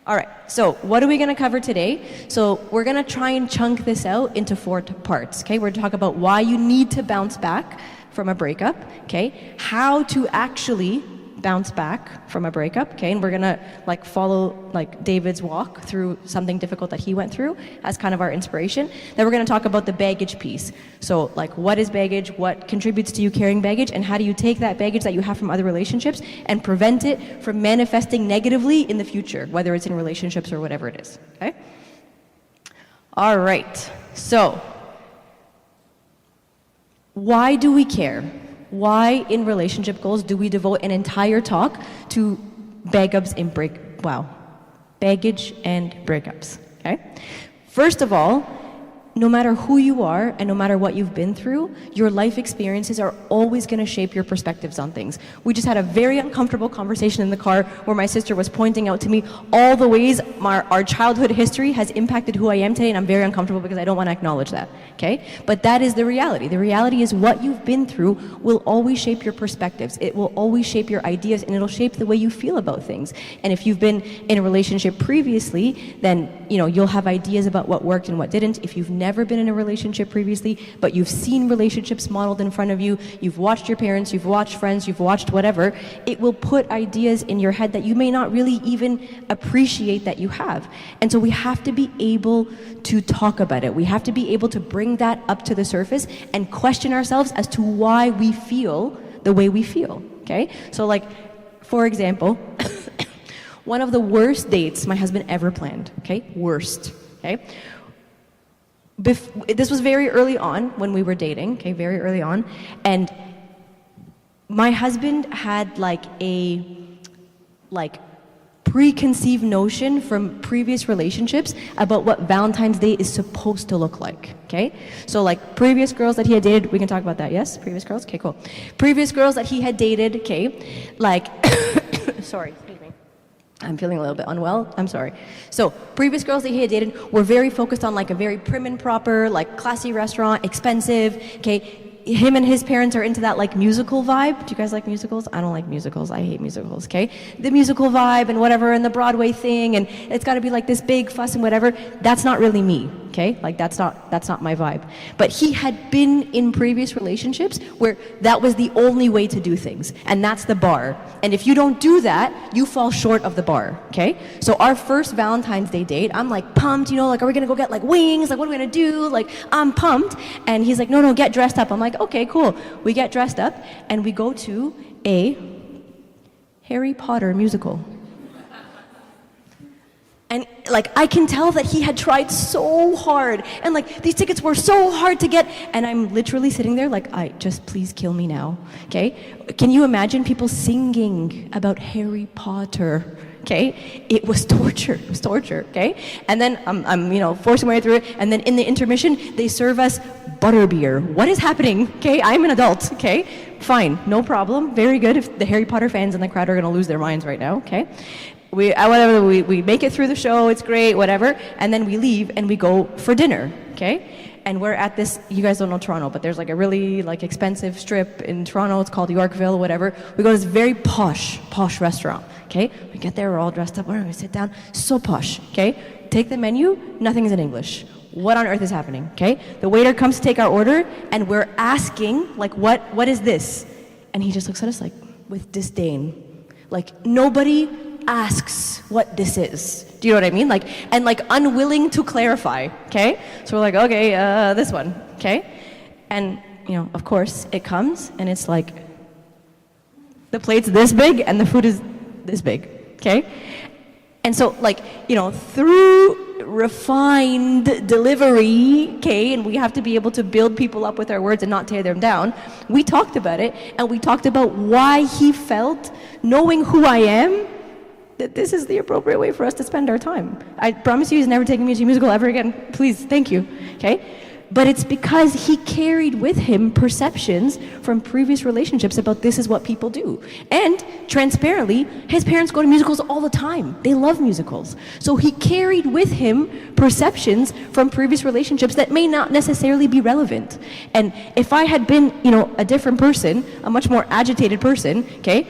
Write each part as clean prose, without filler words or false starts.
All right, so what are we going to cover today? So we're going to try and chunk this out into 4 parts, okay? We're going to talk about why you need to bounce back from a breakup, okay? How to actually bounce back from a breakup, okay? And we're going to follow David's walk through something difficult that he went through as kind of our inspiration. Then we're going to talk about the baggage piece. So what is baggage, what contributes to you carrying baggage, and how do you take that baggage that you have from other relationships and prevent it from manifesting negatively in the future, whether it's in relationships or whatever it is, okay? All right, so why do we care? Why in relationship goals do we devote an entire talk to baggage and breakups, okay? First of all, no matter who you are and no matter what you've been through, your life experiences are always going to shape your perspectives on things. We just had a very uncomfortable conversation in the car where my sister was pointing out to me all the ways our childhood history has impacted who I am today, and I'm very uncomfortable because I don't want to acknowledge that, okay? But that is the reality. The reality is what you've been through will always shape your perspectives. It will always shape your ideas, and it'll shape the way you feel about things. And if you've been in a relationship previously, then you'll have ideas about what worked and what didn't. If you've never been in a relationship previously, but you've seen relationships modeled in front of you, you've watched your parents, you've watched friends, you've watched whatever, it will put ideas in your head that you may not really even appreciate that you have. And so we have to be able to talk about it. We have to be able to bring that up to the surface and question ourselves as to why we feel the way we feel, okay? So for example, one of the worst dates my husband ever planned, okay? Worst, okay? This was very early on when we were dating, okay, very early on, and my husband had a preconceived notion from previous relationships about what Valentine's Day is supposed to look like, okay? So previous girls that he had dated, we can talk about that, yes? Previous girls? Okay, cool. Previous girls that he had dated, okay, sorry, excuse me. I'm feeling a little bit unwell. I'm sorry. So previous girls that he had dated were very focused on a very prim and proper, classy restaurant, expensive, okay? Him and his parents are into that musical vibe. Do you guys like musicals? I don't like musicals. I hate musicals, okay? The musical vibe and whatever, and the Broadway thing, and it's got to be this big fuss and whatever. That's not really me, okay? That's not my vibe. But he had been in previous relationships where that was the only way to do things, and that's the bar. And if you don't do that, you fall short of the bar, okay? So our first Valentine's Day date, I'm pumped, are we gonna go get wings? What are we gonna do? I'm pumped. And he's no, get dressed up. I'm okay, cool. We get dressed up and we go to a Harry Potter musical. And I can tell that he had tried so hard, and these tickets were so hard to get, and I'm literally sitting there just please kill me now, okay? Can you imagine people singing about Harry Potter? Okay, it was torture. It was torture. Okay, and then I'm forcing my way through it, and then in the intermission they serve us butterbeer. What is happening? Okay, I'm an adult. Okay, fine, no problem, very good. If the Harry Potter fans in the crowd are going to lose their minds right now, okay. We make it through the show, it's great, whatever, and then we leave and we go for dinner. Okay. And we're at this, you guys don't know Toronto, but there's a really expensive strip in Toronto. It's called Yorkville, whatever. We go to this very posh restaurant, okay? We get there, we're all dressed up, we sit down, so posh, okay? Take the menu, nothing is in English. What on earth is happening, okay? The waiter comes to take our order, and we're asking, what is this? And he just looks at us with disdain. Nobody asks what this is. Do you know what I mean? And unwilling to clarify, okay? So we're okay, this one, okay? And, of course, it comes, and it's the plate's this big, and the food is this big, okay? And so, through refined delivery, okay, and we have to be able to build people up with our words and not tear them down, we talked about it, and we talked about why he felt, knowing who I am, that this is the appropriate way for us to spend our time. I promise you he's never taking me to a musical ever again. Please, thank you, okay? But it's because he carried with him perceptions from previous relationships about this is what people do. And transparently, his parents go to musicals all the time. They love musicals. So he carried with him perceptions from previous relationships that may not necessarily be relevant. And if I had been, a different person, a much more agitated person, okay,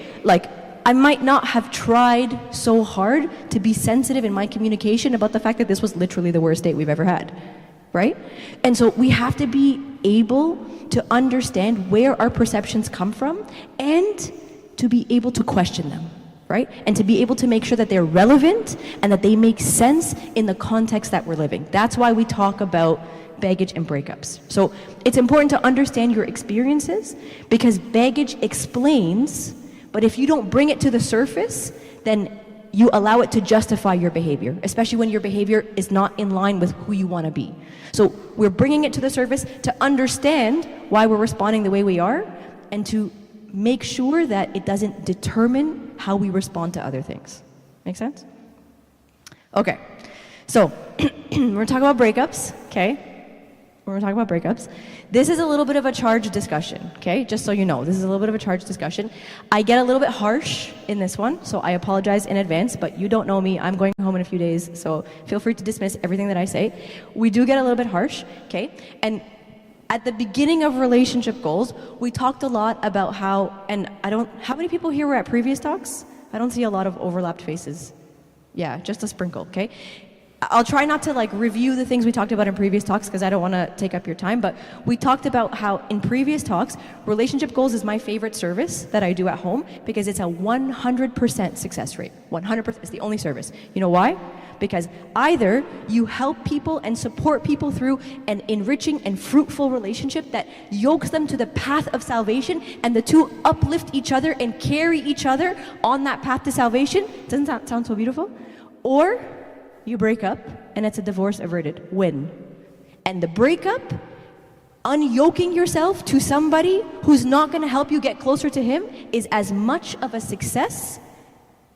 I might not have tried so hard to be sensitive in my communication about the fact that this was literally the worst date we've ever had, right? And so we have to be able to understand where our perceptions come from and to be able to question them, right? And to be able to make sure that they're relevant and that they make sense in the context that we're living. That's why we talk about baggage and breakups. So it's important to understand your experiences because baggage explains, but if you don't bring it to the surface, then you allow it to justify your behavior, especially when your behavior is not in line with who you want to be. So we're bringing it to the surface to understand why we're responding the way we are and to make sure that it doesn't determine how we respond to other things. Make sense? Okay, so we're gonna talk about breakups, okay? We're gonna talk about breakups. This is a little bit of a charged discussion, okay? Just so you know, this is a little bit of a charged discussion. I get a little bit harsh in this one, so I apologize in advance, but you don't know me. I'm going home in a few days, so feel free to dismiss everything that I say. We do get a little bit harsh, okay? And at the beginning of relationship goals, we talked a lot about how many people here were at previous talks? I don't see a lot of overlapped faces. Yeah, just a sprinkle, okay? I'll try not to review the things we talked about in previous talks because I don't want to take up your time, but we talked about how in previous talks, relationship goals is my favorite service that I do at home because it's a 100% success rate. 100%, it's the only service. You know why? Because either you help people and support people through an enriching and fruitful relationship that yokes them to the path of salvation and the two uplift each other and carry each other on that path to salvation. Doesn't that sound so beautiful? Or you break up and it's a divorce averted. Win. And the breakup, unyoking yourself to somebody who's not going to help you get closer to him is as much of a success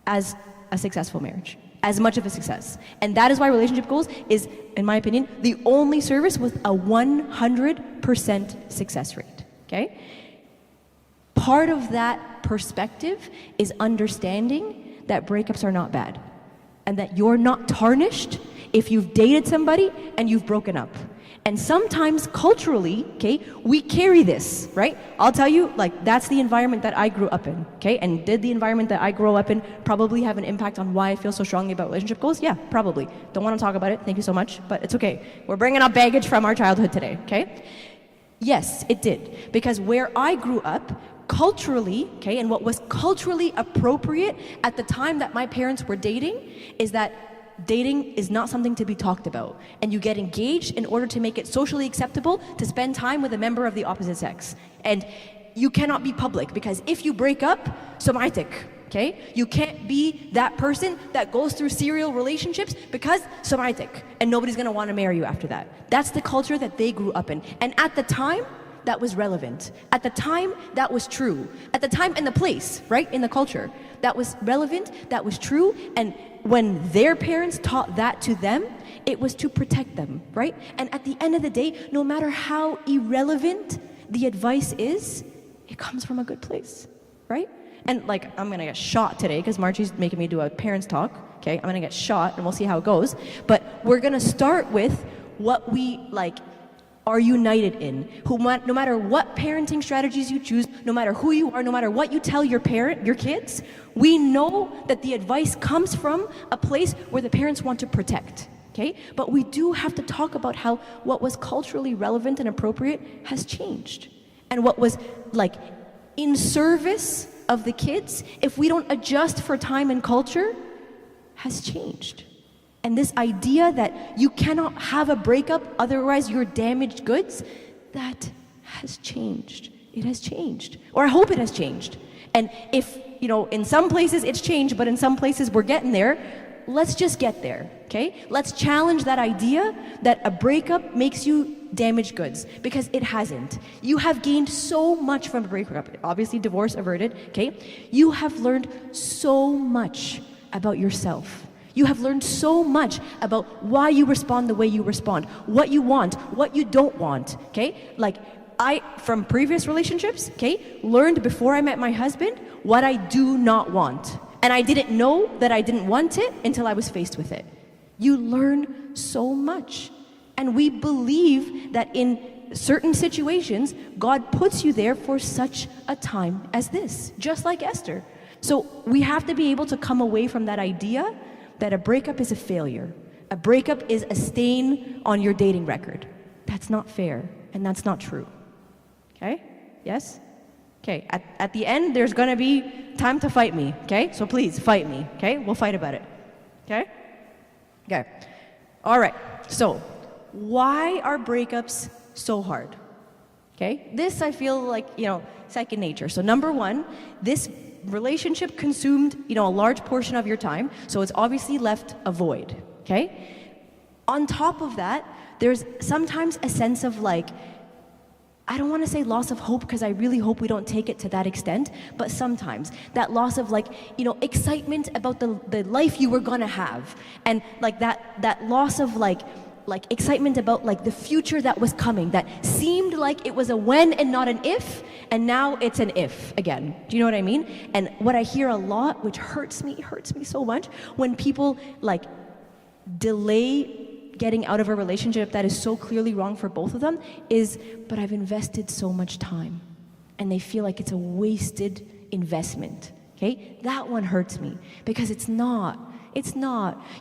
as a successful marriage. As much of a success. And that is why relationship goals is, in my opinion, the only service with a 100% success rate. Okay? Part of that perspective is understanding that breakups are not bad. And that you're not tarnished if you've dated somebody and you've broken up. And sometimes culturally, okay, we carry this, right? I'll tell you, that's the environment that I grew up in, okay? And did the environment that I grew up in probably have an impact on why I feel so strongly about relationship goals? Yeah, probably. Don't want to talk about it, thank you so much, but it's okay. We're bringing up baggage from our childhood today, okay? Yes, it did. Because where I grew up, culturally, okay, and what was culturally appropriate at the time that my parents were dating is that dating is not something to be talked about. And you get engaged in order to make it socially acceptable to spend time with a member of the opposite sex. And you cannot be public because if you break up, somatic, okay? You can't be that person that goes through serial relationships because somatic, and nobody's gonna wanna marry you after that. That's the culture that they grew up in. And at the time, that was relevant. At the time, that was true. At the time and the place, right, in the culture, that was relevant, that was true, and when their parents taught that to them, it was to protect them, right? And at the end of the day, no matter how irrelevant the advice is, it comes from a good place, right? And I'm gonna get shot today because Margie's making me do a parents talk, okay? I'm gonna get shot and we'll see how it goes. But we're gonna start with what we are united in. No matter what parenting strategies you choose, no matter who you are, no matter what you tell your kids, we know that the advice comes from a place where the parents want to protect, okay? But we do have to talk about how what was culturally relevant and appropriate has changed. And what was in service of the kids, if we don't adjust for time and culture, has changed. And this idea that you cannot have a breakup, otherwise you're damaged goods, that has changed. It has changed. Or I hope it has changed. And if, in some places it's changed, but in some places we're getting there, let's just get there, okay? Let's challenge that idea that a breakup makes you damaged goods, because it hasn't. You have gained so much from a breakup. Obviously, divorce averted, okay? You have learned so much about yourself. You have learned so much about why you respond the way you respond, what you want, what you don't want, okay? I, from previous relationships, okay, learned before I met my husband what I do not want. And I didn't know that I didn't want it until I was faced with it. You learn so much. And we believe that in certain situations, God puts you there for such a time as this, just like Esther. So we have to be able to come away from that idea that a breakup is a failure. A breakup is a stain on your dating record. That's not fair, and that's not true. Okay? Yes? Okay, at the end, there's gonna be time to fight me, okay? So please, fight me, okay? We'll fight about it, okay? Okay. All right, so why are breakups so hard? Okay? This, I feel like, second nature. So number one, this relationship consumed, a large portion of your time, so it's obviously left a void, okay? On top of that, there's sometimes a sense of like, I don't want to say loss of hope because I really hope we don't take it to that extent, but sometimes that loss of like, excitement about the life you were gonna have, and like that loss of like excitement about like the future that was coming, that seemed like it was a when and not an if, and now it's an if again. Do you know what I mean? And what I hear a lot, which hurts me so much, when people like delay getting out of a relationship that is so clearly wrong for both of them is, but I've invested so much time, and they feel like it's a wasted investment, okay? That one hurts me, because it's not.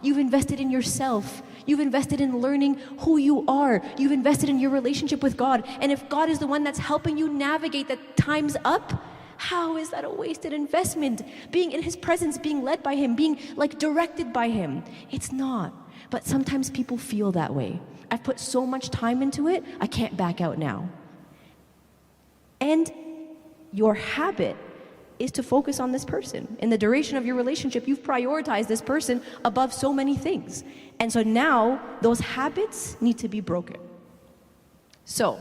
You've invested in yourself. You've invested in learning who you are. You've invested in your relationship with God, and if God is the one that's helping you navigate that time's up, how is that a wasted investment? Being in His presence, being led by Him, being like directed by Him. It's not. But sometimes people feel that way. I've put so much time into it, I can't back out now. And your habit is to focus on this person. In the duration of your relationship, you've prioritized this person above so many things. And so now, those habits need to be broken. So,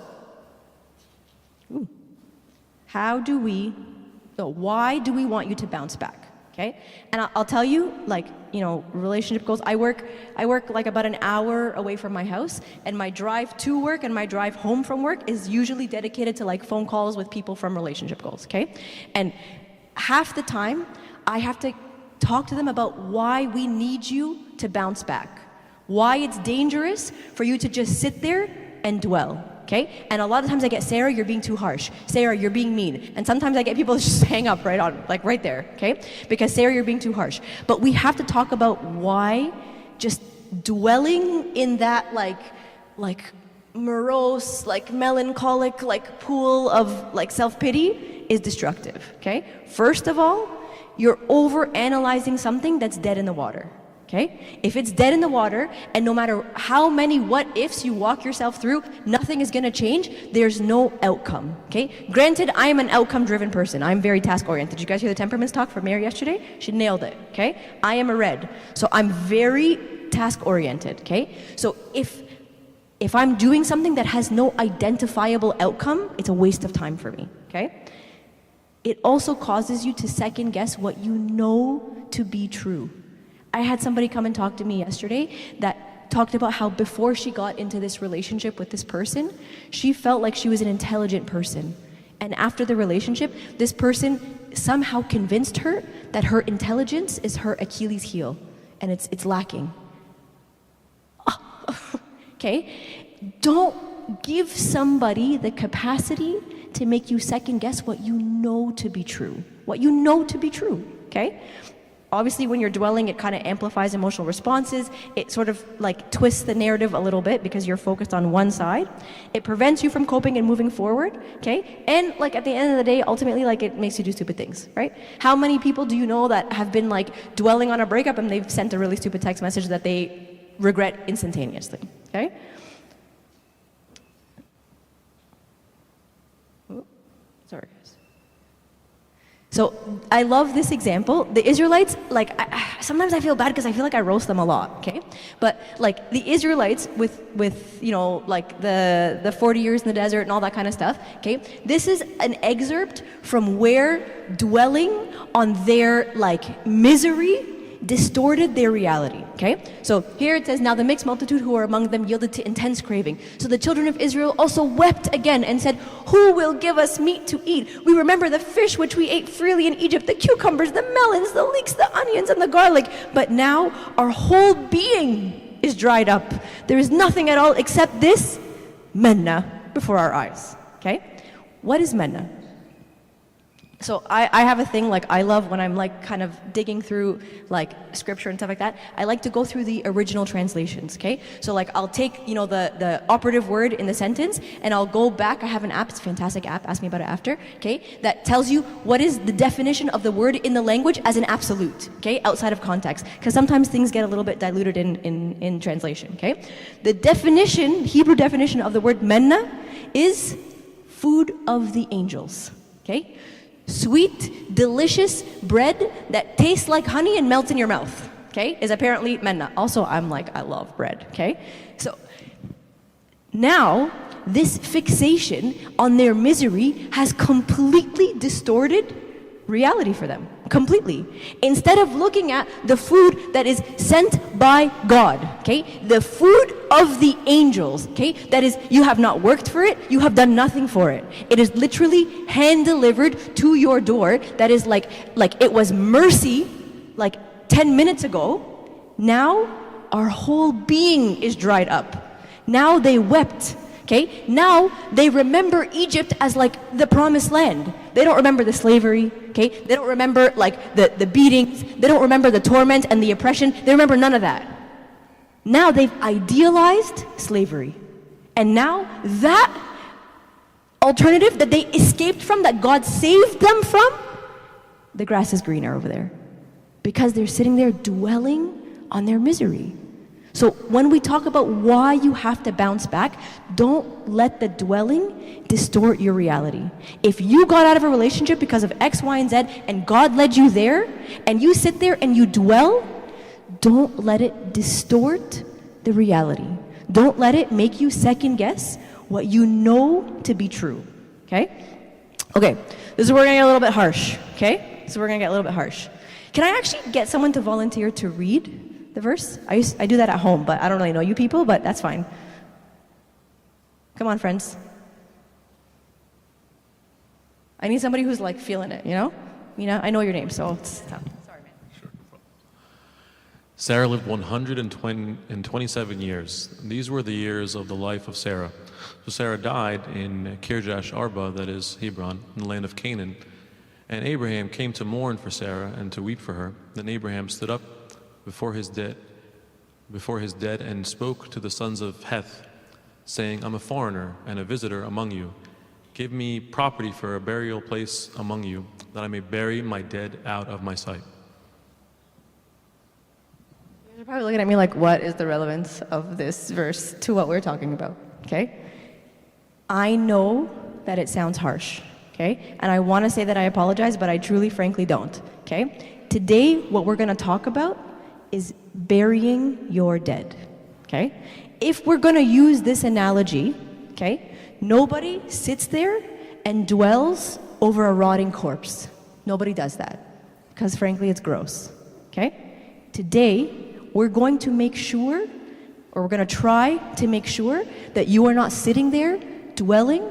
why do we want you to bounce back? Okay? And I'll tell you, relationship goals. I work like about an hour away from my house, and my drive to work and my drive home from work is usually dedicated to like phone calls with people from relationship goals, okay? And half the time, I have to talk to them about why we need you to bounce back, why it's dangerous for you to just sit there and dwell. Okay? And a lot of times I get, Sarah, you're being too harsh. Sarah, you're being mean. And sometimes I get people just hang up right there, okay? Because Sarah, you're being too harsh. But we have to talk about why just dwelling in that like morose, like melancholic, like pool of like self-pity is destructive, okay? First of all, you're over-analyzing something that's dead in the water. Okay? If it's dead in the water, and no matter how many what-ifs you walk yourself through, nothing is going to change, there's no outcome. Okay? Granted, I am an outcome-driven person. I'm very task-oriented. Did you guys hear the temperaments talk from Mary yesterday? She nailed it. Okay? I am a red. So I'm very task-oriented. Okay? So if I'm doing something that has no identifiable outcome, it's a waste of time for me. Okay? It also causes you to second-guess what you know to be true. I had somebody come and talk to me yesterday that talked about how before she got into this relationship with this person, she felt like she was an intelligent person. And after the relationship, this person somehow convinced her that her intelligence is her Achilles heel, and it's lacking. Okay? Don't give somebody the capacity to make you second guess what you know to be true. What you know to be true, okay? Obviously, when you're dwelling, it kind of amplifies emotional responses. It sort of like twists the narrative a little bit because you're focused on one side. It prevents you from coping and moving forward, okay? And like at the end of the day, ultimately, like it makes you do stupid things, right? How many people do you know that have been like dwelling on a breakup and they've sent a really stupid text message that they regret instantaneously, okay? Sorry, guys. So I love this example. The Israelites, sometimes I feel bad because I feel like I roast them a lot, okay? But like the Israelites with the 40 years in the desert and all that kind of stuff, okay? This is an excerpt from where dwelling on their misery distorted their reality, okay? So here it says, now the mixed multitude who were among them yielded to intense craving. So the children of Israel also wept again and said, who will give us meat to eat? We remember the fish which we ate freely in Egypt, the cucumbers, the melons, the leeks, the onions, and the garlic. But now our whole being is dried up. There is nothing at all except this manna before our eyes, okay? What is manna? So I have a thing, like, I love when I'm like kind of digging through like scripture and stuff like that, I like to go through the original translations, okay? So like I'll take, the operative word in the sentence and I'll go back. I have an app, it's a fantastic app, ask me about it after, okay? That tells you what is the definition of the word in the language as an absolute, okay? Outside of context. Because sometimes things get a little bit diluted in translation, okay? The definition, Hebrew definition of the word menna is food of the angels, okay? Sweet, delicious bread that tastes like honey and melts in your mouth, okay, is apparently menna. Also, I'm like, I love bread, okay? So now, this fixation on their misery has completely distorted reality for them, completely. Instead of looking at the food that is sent by God, okay, the food of the angels, okay, that is, you have not worked for it, you have done nothing for it. It is literally hand-delivered to your door. That is like it was mercy, like 10 minutes ago. Now, our whole being is dried up. Now they wept. Okay, now they remember Egypt as like the promised land. They don't remember the slavery, okay? They don't remember like the beatings. They don't remember the torment and the oppression. They remember none of that. Now they've idealized slavery. And now that alternative that they escaped from, that God saved them from, the grass is greener over there. Because they're sitting there dwelling on their misery. So when we talk about why you have to bounce back, don't let the dwelling distort your reality. If you got out of a relationship because of X, Y, and Z, and God led you there, and you sit there and you dwell, don't let it distort the reality. Don't let it make you second guess what you know to be true, okay? Okay, this is where we're gonna get a little bit harsh, okay? So we're gonna get a little bit harsh. Can I actually get someone to volunteer to read the verse? I do that at home, but I don't really know you people, but that's fine. Come on, friends. I need somebody who's like feeling it, you know? I know your name, so it's tough. Sorry, man. Sure, no problem. Sarah lived 127 years. These were the years of the life of Sarah. So Sarah died in Kirjash Arba, that is Hebron, in the land of Canaan. And Abraham came to mourn for Sarah and to weep for her. Then Abraham stood up before his dead and spoke to the sons of Heth, saying, I'm a foreigner and a visitor among you. Give me property for a burial place among you, that I may bury my dead out of my sight. You're probably looking at me like, what is the relevance of this verse to what we're talking about, okay? I know that it sounds harsh, okay? And I want to say that I apologize, but I truly, frankly don't, okay? Today, what we're going to talk about is burying your dead, okay? If we're going to use this analogy, okay, nobody sits there and dwells over a rotting corpse. Nobody does that, because frankly, it's gross, okay? Today, we're going to make sure, or we're going to try to make sure that you are not sitting there dwelling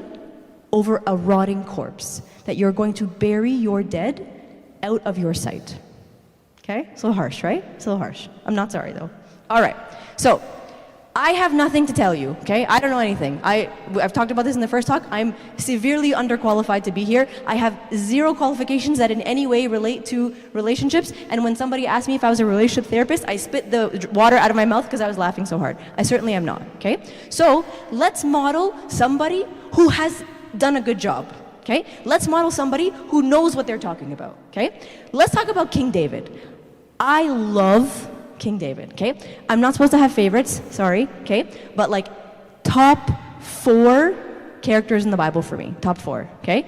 over a rotting corpse, that you're going to bury your dead out of your sight. Okay? It's a little harsh, right? It's a little harsh. I'm not sorry, though. All right. So, I have nothing to tell you, okay? I don't know anything. I've talked about this in the first talk. I'm severely underqualified to be here. I have zero qualifications that in any way relate to relationships. And when somebody asked me if I was a relationship therapist, I spit the water out of my mouth because I was laughing so hard. I certainly am not, okay? So, let's model somebody who has done a good job. Okay? Let's model somebody who knows what they're talking about, okay? Let's talk about King David. I love King David, okay? I'm not supposed to have favorites, sorry, okay? But like top 4 characters in the Bible for me, top 4, okay?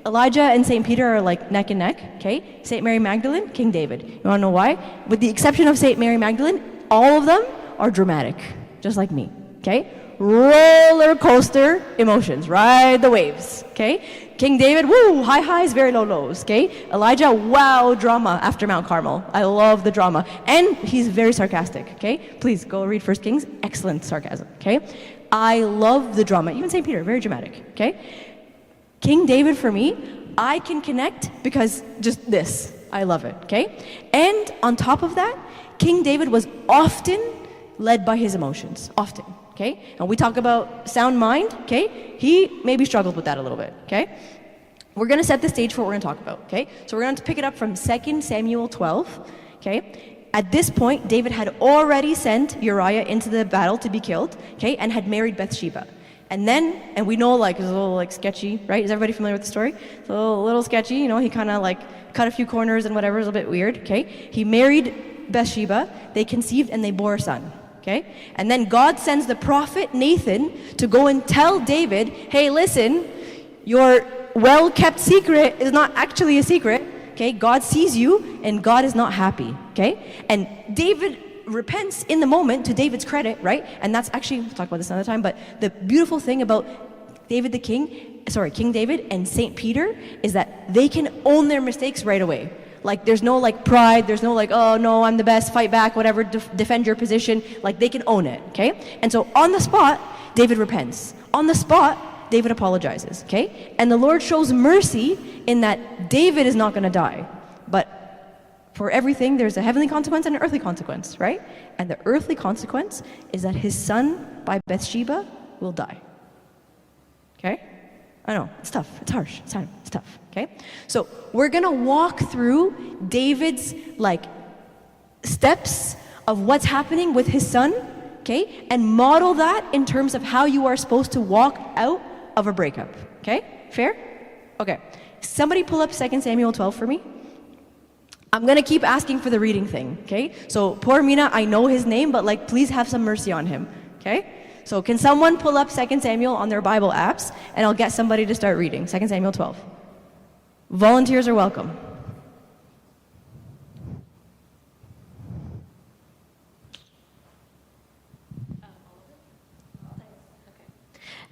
Elijah and St. Peter are like neck and neck, okay? St. Mary Magdalene, King David. You wanna know why? With the exception of St. Mary Magdalene, all of them are dramatic, just like me, okay? Roller coaster emotions, ride the waves, okay? King David, woo, high highs, very low lows, okay? Elijah, wow, drama after Mount Carmel. I love the drama. And he's very sarcastic, okay? Please go read 1 Kings, excellent sarcasm, okay? I love the drama. Even St. Peter, very dramatic, okay? King David, for me, I can connect because just this, I love it, okay? And on top of that, King David was often led by his emotions, often. Okay? And we talk about sound mind, okay? He maybe struggled with that a little bit, okay? we're going to set the stage for what we're going to talk about, okay? So we're going to pick it up from 2 Samuel 12, okay? At this point, David had already sent Uriah into the battle to be killed, okay, and had married Bathsheba. And then, and we know like it's a little like sketchy, right? Is everybody familiar with the story? It's a little sketchy, you know, he kind of like cut a few corners and whatever, is a bit weird, okay? He married Bathsheba, they conceived and they bore a son, okay? And then God sends the prophet Nathan to go and tell David, hey, listen, your well-kept secret is not actually a secret, okay? God sees you and God is not happy, okay? And David repents in the moment, to David's credit, right? And that's actually, we'll talk about this another time, but the beautiful thing about King David and Saint Peter is that they can own their mistakes right away. Like there's no like pride, there's no like, oh no, I'm the best, fight back, whatever, defend your position. Like they can own it, okay? And so on the spot, David repents. On the spot, David apologizes, okay? And the Lord shows mercy in that David is not gonna die, but for everything, there's a heavenly consequence and an earthly consequence, right? And the earthly consequence is that his son, by Bathsheba, will die. Okay? I know, it's tough, it's harsh, it's tough, okay? So we're gonna walk through David's like steps of what's happening with his son, okay? And model that in terms of how you are supposed to walk out of a breakup, okay? Fair? Okay. Somebody pull up 2 Samuel 12 for me. I'm going to keep asking for the reading thing, okay? So poor Mina, I know his name, but like please have some mercy on him, okay? So can someone pull up 2 Samuel on their Bible apps and I'll get somebody to start reading 2 Samuel 12. Volunteers are welcome.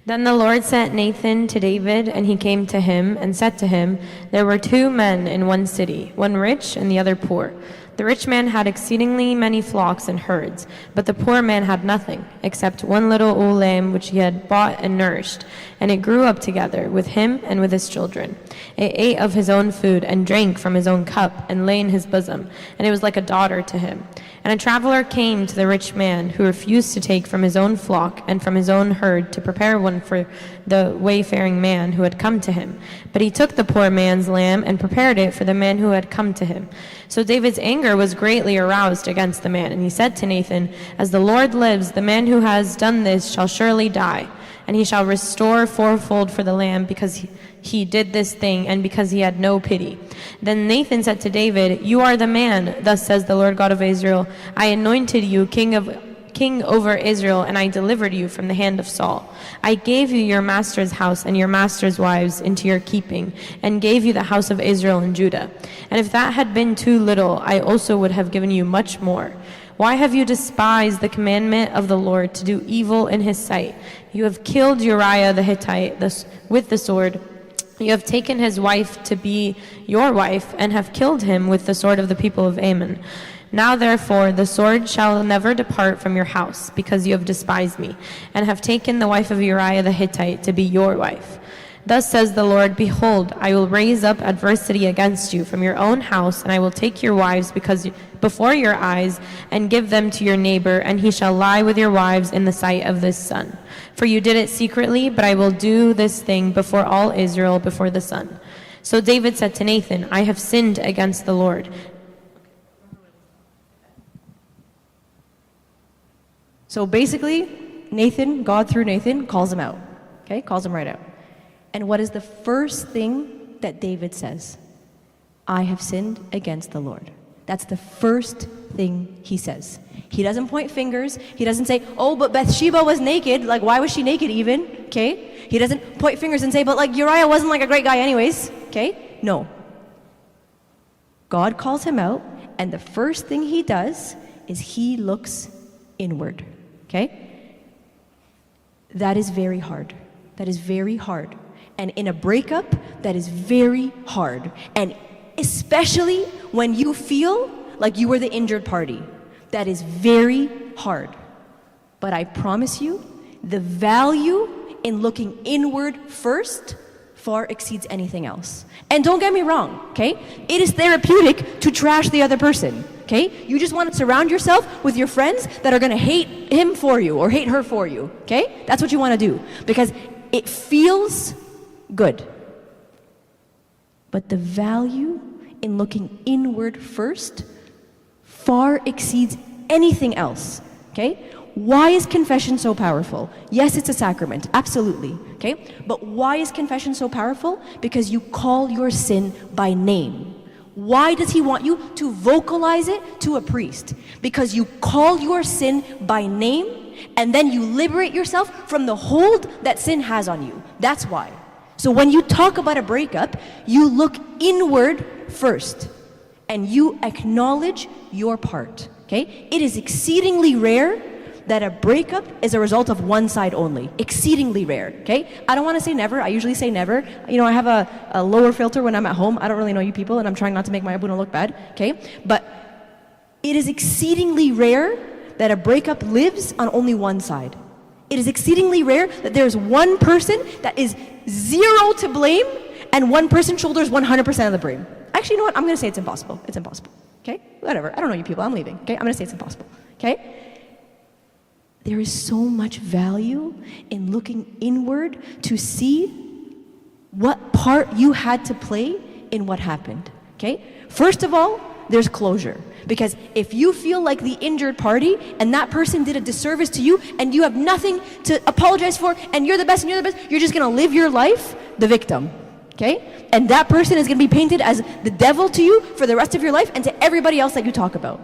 Then the Lord sent Nathan to David, and he came to him and said to him, there were 2 men in one city, one rich and the other poor. The rich man had exceedingly many flocks and herds, but the poor man had nothing, except one little old lamb which he had bought and nourished, and it grew up together with him and with his children. It ate of his own food and drank from his own cup and lay in his bosom, and it was like a daughter to him. And a traveler came to the rich man, who refused to take from his own flock and from his own herd to prepare one for the wayfaring man who had come to him. But he took the poor man's lamb and prepared it for the man who had come to him. So David's anger was greatly aroused against the man, and he said to Nathan, as the Lord lives, the man who has done this shall surely die, and he shall restore fourfold for the lamb, because he did this thing, and because he had no pity. Then Nathan said to David, you are the man, thus says the Lord God of Israel, I anointed you king over Israel, and I delivered you from the hand of Saul. I gave you your master's house and your master's wives into your keeping, and gave you the house of Israel and Judah. And if that had been too little, I also would have given you much more. Why have you despised the commandment of the Lord to do evil in his sight? You have killed Uriah the Hittite with the sword. You have taken his wife to be your wife, and have killed him with the sword of the people of Ammon. Now therefore the sword shall never depart from your house, because you have despised me, and have taken the wife of Uriah the Hittite to be your wife. Thus says the Lord, behold, I will raise up adversity against you from your own house, and I will take your wives before your eyes, and give them to your neighbor, and he shall lie with your wives in the sight of this sun. For you did it secretly, but I will do this thing before all Israel, before the sun. So David said to Nathan, I have sinned against the Lord. So basically, Nathan, God through Nathan, calls him out, okay? Calls him right out. And what is the first thing that David says? I have sinned against the Lord. That's the first thing he says. He doesn't point fingers. He doesn't say, oh, but Bathsheba was naked. Like, why was she naked even? Okay? He doesn't point fingers and say, but like Uriah wasn't like a great guy anyways. Okay? No. God calls him out, and the first thing he does is he looks inward. Okay? That is very hard. That is very hard. And in a breakup, that is very hard. And especially when you feel like you were the injured party. That is very hard. But I promise you, the value in looking inward first far exceeds anything else. And don't get me wrong, okay? It is therapeutic to trash the other person, okay? You just want to surround yourself with your friends that are going to hate him for you or hate her for you, okay? That's what you want to do because it feels good. But the value in looking inward first far exceeds anything else, okay? Why is confession so powerful? Yes, it's a sacrament, absolutely, okay? But why is confession so powerful? Because you call your sin by name. Why does he want you to vocalize it to a priest? Because you call your sin by name, and then you liberate yourself from the hold that sin has on you. That's why. So when you talk about a breakup, you look inward first, and you acknowledge your part, okay? It is exceedingly rare that a breakup is a result of one side only. Exceedingly rare, okay? I don't want to say never. I usually say never. You know, I have a lower filter when I'm at home. I don't really know you people, and I'm trying not to make my abuna look bad, okay? But it is exceedingly rare that a breakup lives on only one side. It is exceedingly rare that there's one person that is zero to blame and one person shoulders 100% of the blame. Actually, you know what? I'm going to say it's impossible. It's impossible. Okay? Whatever. I don't know you people. I'm leaving. Okay? I'm going to say it's impossible. Okay? There is so much value in looking inward to see what part you had to play in what happened. Okay? First of all, there's closure. Because if you feel like the injured party and that person did a disservice to you and you have nothing to apologize for and you're the best and you're the best, you're just going to live your life the victim. Okay? And that person is going to be painted as the devil to you for the rest of your life and to everybody else that you talk about.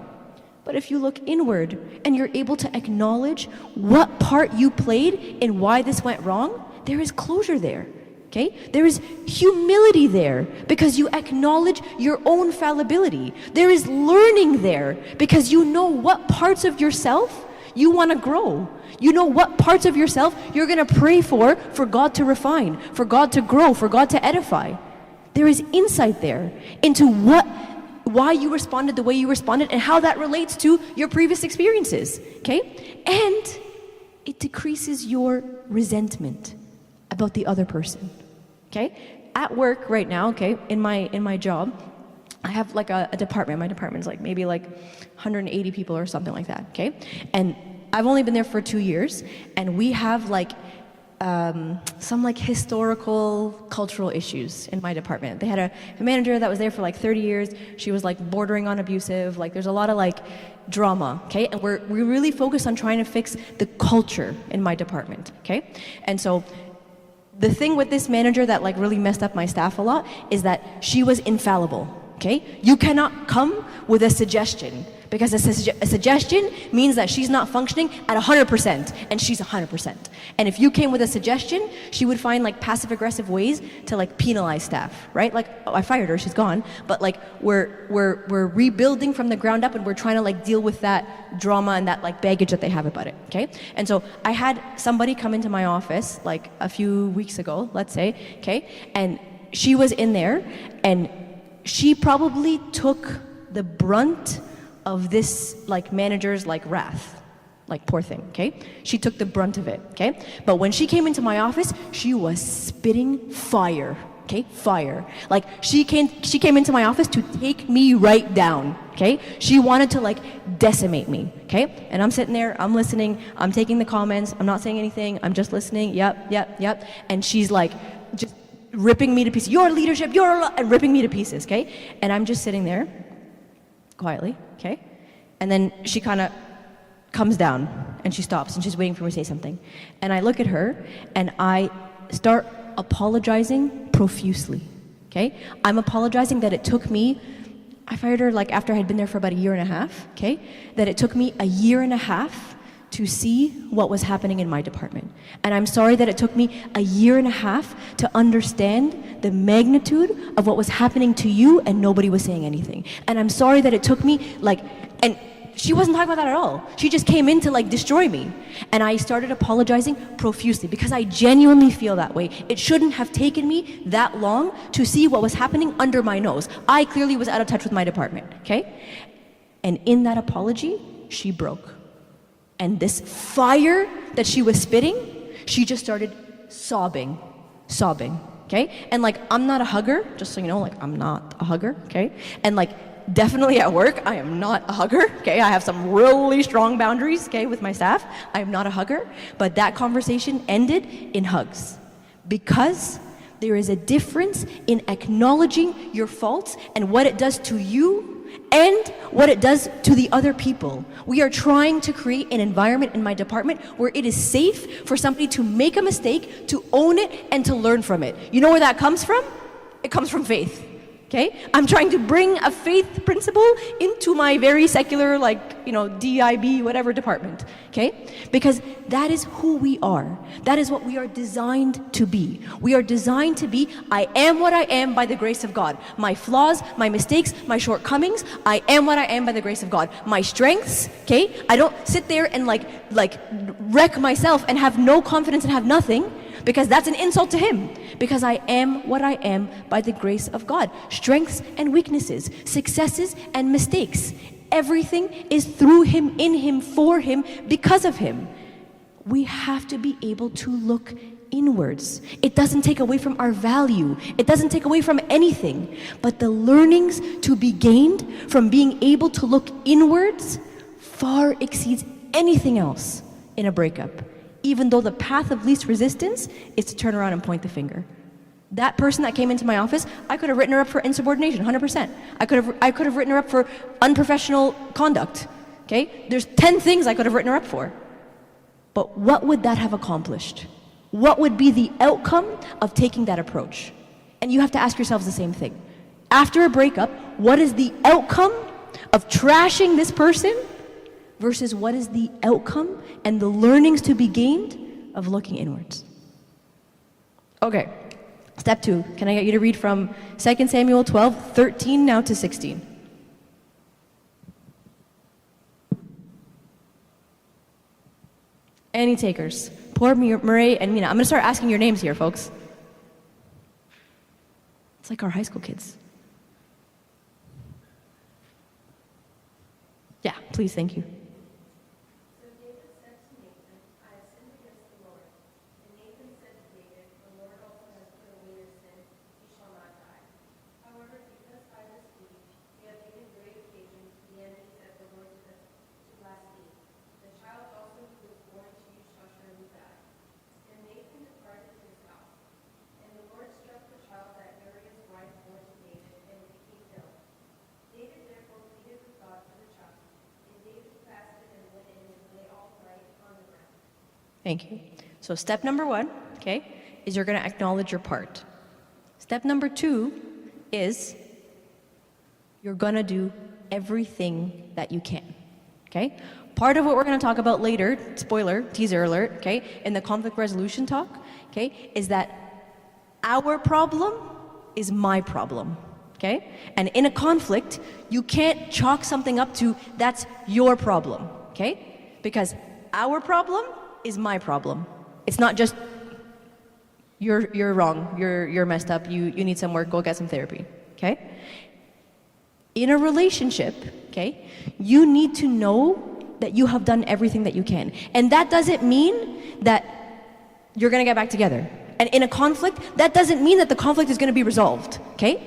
But if you look inward and you're able to acknowledge what part you played in why this went wrong, there is closure there. Okay? There is humility there because you acknowledge your own fallibility. There is learning there because you know what parts of yourself you want to grow. You know what parts of yourself you're going to pray for God to refine, for God to grow, for God to edify. There is insight there into why you responded the way you responded and how that relates to your previous experiences. Okay? And it decreases your resentment about the other person. Okay? At work right now, okay, in my job, I have like a department. My department's like maybe like 180 people or something like that, okay? And I've only been there for 2 years, and we have like some like historical, cultural issues in my department. They had a manager that was there for like 30 years. She was like bordering on abusive. Like there's a lot of like drama, okay? And we really focus on trying to fix the culture in my department, okay? And so the thing with this manager that like really messed up my staff a lot is that she was infallible, okay? You cannot come with a suggestion because a suggestion means that she's not functioning at 100% and she's 100%. And if you came with a suggestion, she would find like passive aggressive ways to like penalize staff, right? Like, oh, I fired her, she's gone. But like we're rebuilding from the ground up and we're trying to like deal with that drama and that like baggage that they have about it, okay? And so I had somebody come into my office like a few weeks ago, let's say, okay? And she was in there and she probably took the brunt of this like manager's like wrath, like poor thing, okay? She took the brunt of it, okay? But when she came into my office, she was spitting fire, okay? Fire. Like she came into my office to take me right down, okay? She wanted to like decimate me, okay? And I'm sitting there, I'm listening, I'm taking the comments, I'm not saying anything, I'm just listening, yep. And she's like just ripping me to pieces. Your leadership, and ripping me to pieces, okay? And I'm just sitting there quietly, okay? And then she kind of comes down and she stops and she's waiting for me to say something. And I look at her and I start apologizing profusely, okay? I'm apologizing that it took me, I fired her like after I had been there for about 1.5 years, okay? That it took me 1.5 years to see what was happening in my department. And I'm sorry that it took me 1.5 years to understand the magnitude of what was happening to you and nobody was saying anything. And I'm sorry that it took me and she wasn't talking about that at all. She just came in to like destroy me. And I started apologizing profusely because I genuinely feel that way. It shouldn't have taken me that long to see what was happening under my nose. I clearly was out of touch with my department, okay? And in that apology, she broke. And this fire that she was spitting, she just started sobbing, okay? And like, I'm not a hugger, just so you know, like, I'm not a hugger, okay? And like, definitely at work, I am not a hugger, okay? I have some really strong boundaries, okay, with my staff. I am not a hugger, but that conversation ended in hugs because There is a difference in acknowledging your faults and what it does to you and what it does to the other people. We are trying to create an environment in my department where it is safe for somebody to make a mistake, to own it, and to learn from it. You know where that comes from? It comes from faith. Okay? I'm trying to bring a faith principle into my very secular, DIB, whatever department. Okay? Because that is who we are. That is what we are designed to be. We are designed to be, I am what I am by the grace of God. My flaws, my mistakes, my shortcomings, I am what I am by the grace of God. My strengths, okay? I don't sit there and wreck myself and have no confidence and have nothing, because that's an insult to Him. Because I am what I am by the grace of God. Strengths and weaknesses, successes and mistakes. Everything is through Him, in Him, for Him, because of Him. We have to be able to look inwards. It doesn't take away from our value. It doesn't take away from anything. But the learnings to be gained from being able to look inwards far exceeds anything else in a breakup. Even though the path of least resistance is to turn around and point the finger. That person that came into my office, I could have written her up for insubordination, 100%. I could have written her up for unprofessional conduct. Okay? There's 10 things I could have written her up for. But what would that have accomplished? What would be the outcome of taking that approach? And you have to ask yourselves the same thing. After a breakup, what is the outcome of trashing this person versus what is the outcome and the learnings to be gained of looking inwards? Okay, step 2. Can I get you to read from 2 Samuel 12, 13 now to 16? Any takers? Poor Murray and Mina. I'm going to start asking your names here, folks. It's like our high school kids. Yeah, please, thank you. Thank you. So step number 1, okay, is you're going to acknowledge your part. Step number 2 is you're going to do everything that you can, okay? Part of what we're going to talk about later, spoiler, teaser alert, okay, in the conflict resolution talk, okay, is that our problem is my problem, okay? And in a conflict, you can't chalk something up to that's your problem, okay? Because our problem is my problem. It's not just you're wrong, you're messed up, you need some work, go get some therapy, okay? In a relationship, okay, you need to know that you have done everything that you can. And that doesn't mean that you're gonna get back together. And in a conflict, that doesn't mean that the conflict is gonna be resolved, okay?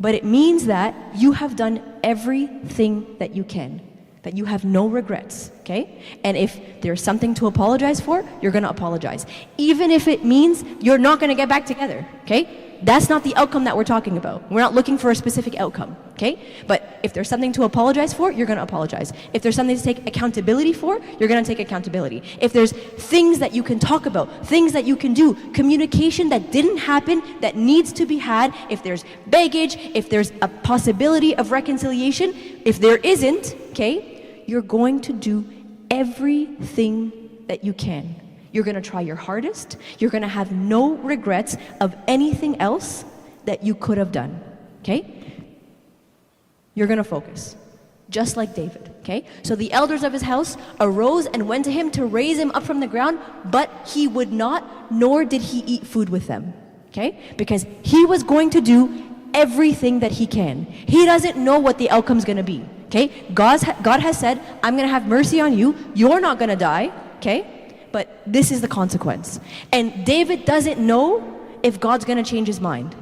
But it means that you have done everything that you can. That you have no regrets, okay? And if there's something to apologize for, you're gonna apologize. Even if it means you're not gonna get back together, okay? That's not the outcome that we're talking about. We're not looking for a specific outcome, okay? But if there's something to apologize for, you're gonna apologize. If there's something to take accountability for, you're gonna take accountability. If there's things that you can talk about, things that you can do, communication that didn't happen, that needs to be had, if there's baggage, if there's a possibility of reconciliation, if there isn't, okay, you're going to do everything that you can. You're going to try your hardest. You're going to have no regrets of anything else that you could have done, okay? You're going to focus, just like David, okay? So the elders of his house arose and went to him to raise him up from the ground, but he would not, nor did he eat food with them, okay? Because he was going to do everything that he can. He doesn't know what the outcome's going to be, okay? God has said, I'm going to have mercy on you. You're not going to die, okay? But this is the consequence. And David doesn't know if God's going to change his mind.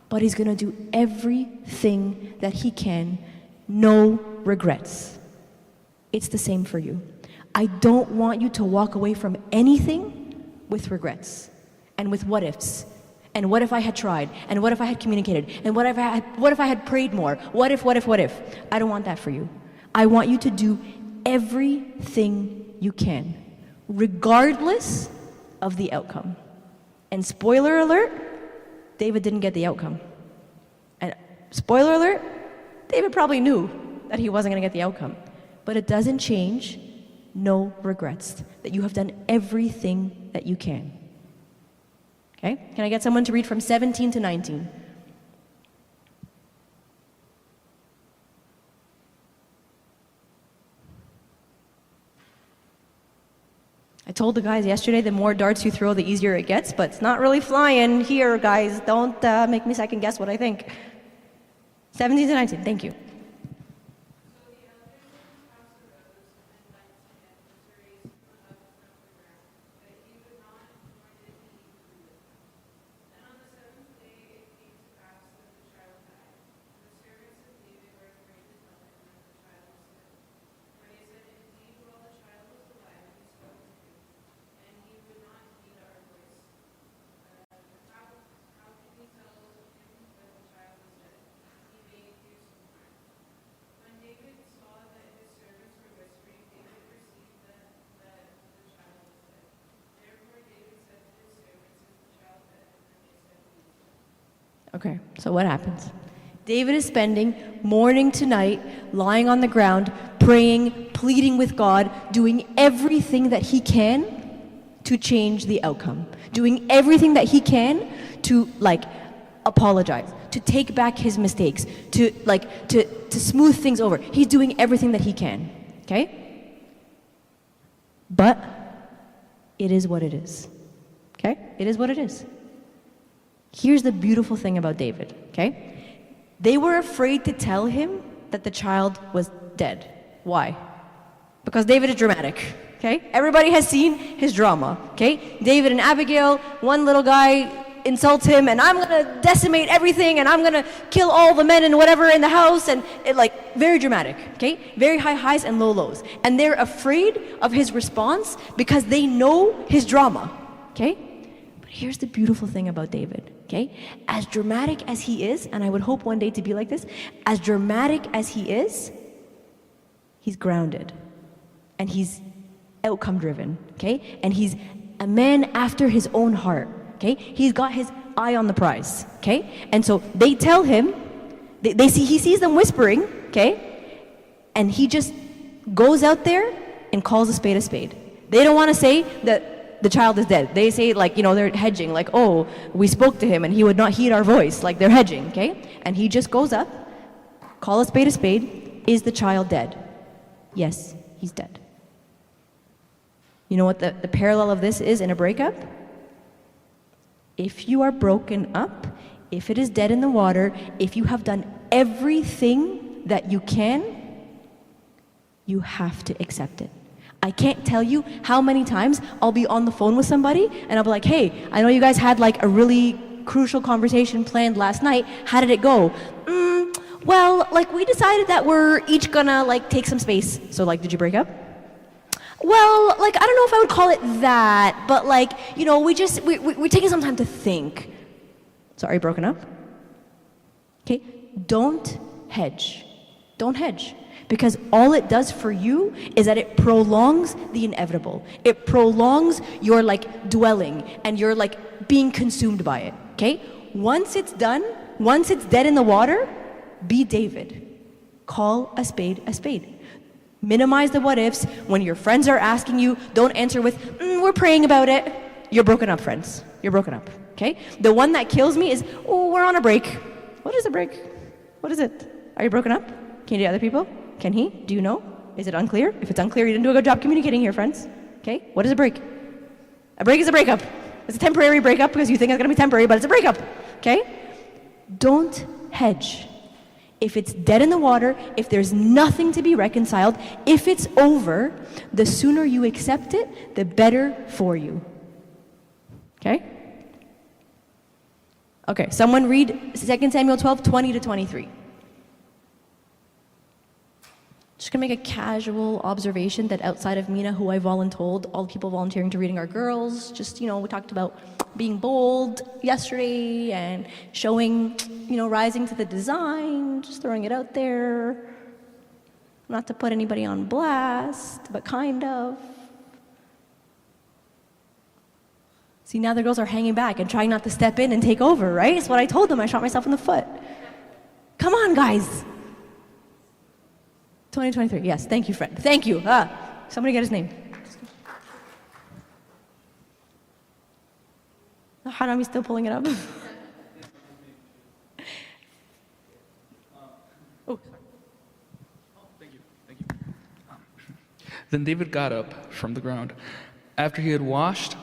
But he's going to do everything that he can, no regrets. It's the same for you. I don't want you to walk away from anything with regrets and with what ifs And what if I had tried? And what if I had communicated? And what if I had prayed more? What if? I don't want that for you. I want you to do everything you can, regardless of the outcome. And spoiler alert, David didn't get the outcome. And spoiler alert, David probably knew that he wasn't going to get the outcome. But it doesn't change, no regrets, that you have done everything that you can. Okay? Can I get someone to read from 17 to 19? I told the guys yesterday, the more darts you throw, the easier it gets, but it's not really flying here, guys. Don't make me second guess what I think. 17 to 19, thank you. Okay, so what happens? David is spending morning to night lying on the ground, praying, pleading with God, doing everything that he can to change the outcome, doing everything that he can to apologize, to take back his mistakes, to smooth things over. He's doing everything that he can, okay? But it is what it is, okay? It is what it is. Here's the beautiful thing about David, okay? They were afraid to tell him that the child was dead. Why? Because David is dramatic, okay? Everybody has seen his drama, okay? David and Abigail, one little guy insults him, and I'm gonna decimate everything, and I'm gonna kill all the men and whatever in the house, and very dramatic, okay? Very high highs and low lows. And they're afraid of his response because they know his drama, okay? Here's the beautiful thing about David, okay? As dramatic as he is, and I would hope one day to be like this, as dramatic as he is, he's grounded. And he's outcome driven, okay? And he's a man after his own heart, okay? He's got his eye on the prize, okay? And so they tell him, he sees them whispering, okay? And he just goes out there and calls a spade a spade. They don't want to say that the child is dead. They say they're hedging, oh, we spoke to him and he would not heed our voice, they're hedging, okay? And he just goes up, call a spade, is the child dead? Yes, he's dead. You know what the parallel of this is in a breakup? If you are broken up, if it is dead in the water, if you have done everything that you can, you have to accept it. I can't tell you how many times I'll be on the phone with somebody and I'll be like, hey, I know you guys had a really crucial conversation planned last night. How did it go? Well, we decided that we're each gonna take some space. So did you break up? Well, I don't know if I would call it that, but we're taking some time to think. So are you broken up? Okay, don't hedge. Don't hedge. Because all it does for you is that it prolongs the inevitable. It prolongs your dwelling and your being consumed by it, okay? Once it's done, once it's dead in the water, be David. Call a spade a spade. Minimize the what ifs. When your friends are asking you, don't answer with, we're praying about it. You're broken up, friends. You're broken up, okay? The one that kills me is, oh, we're on a break. What is a break? What is it? Are you broken up? Can you date other people? Can he? Do you know? Is it unclear? If it's unclear, you didn't do a good job communicating here, friends. Okay? What is a break? A break is a breakup. It's a temporary breakup because you think it's going to be temporary, but it's a breakup. Okay? Don't hedge. If it's dead in the water, if there's nothing to be reconciled, if it's over, the sooner you accept it, the better for you. Okay? Okay, someone read 2 Samuel 12, 20 to 23. Just gonna make a casual observation that outside of Mina, who I voluntold, all the people volunteering to reading are girls. Just, we talked about being bold yesterday and showing, rising to the design, just throwing it out there. Not to put anybody on blast, but kind of. See, now the girls are hanging back and trying not to step in and take over, right? It's what I told them. I shot myself in the foot. Come on, guys. 2023, yes, thank you, friend. Thank you. Somebody get his name. Hanami's still pulling it up. Oh, thank you. Then David got up from the ground. After he had washed,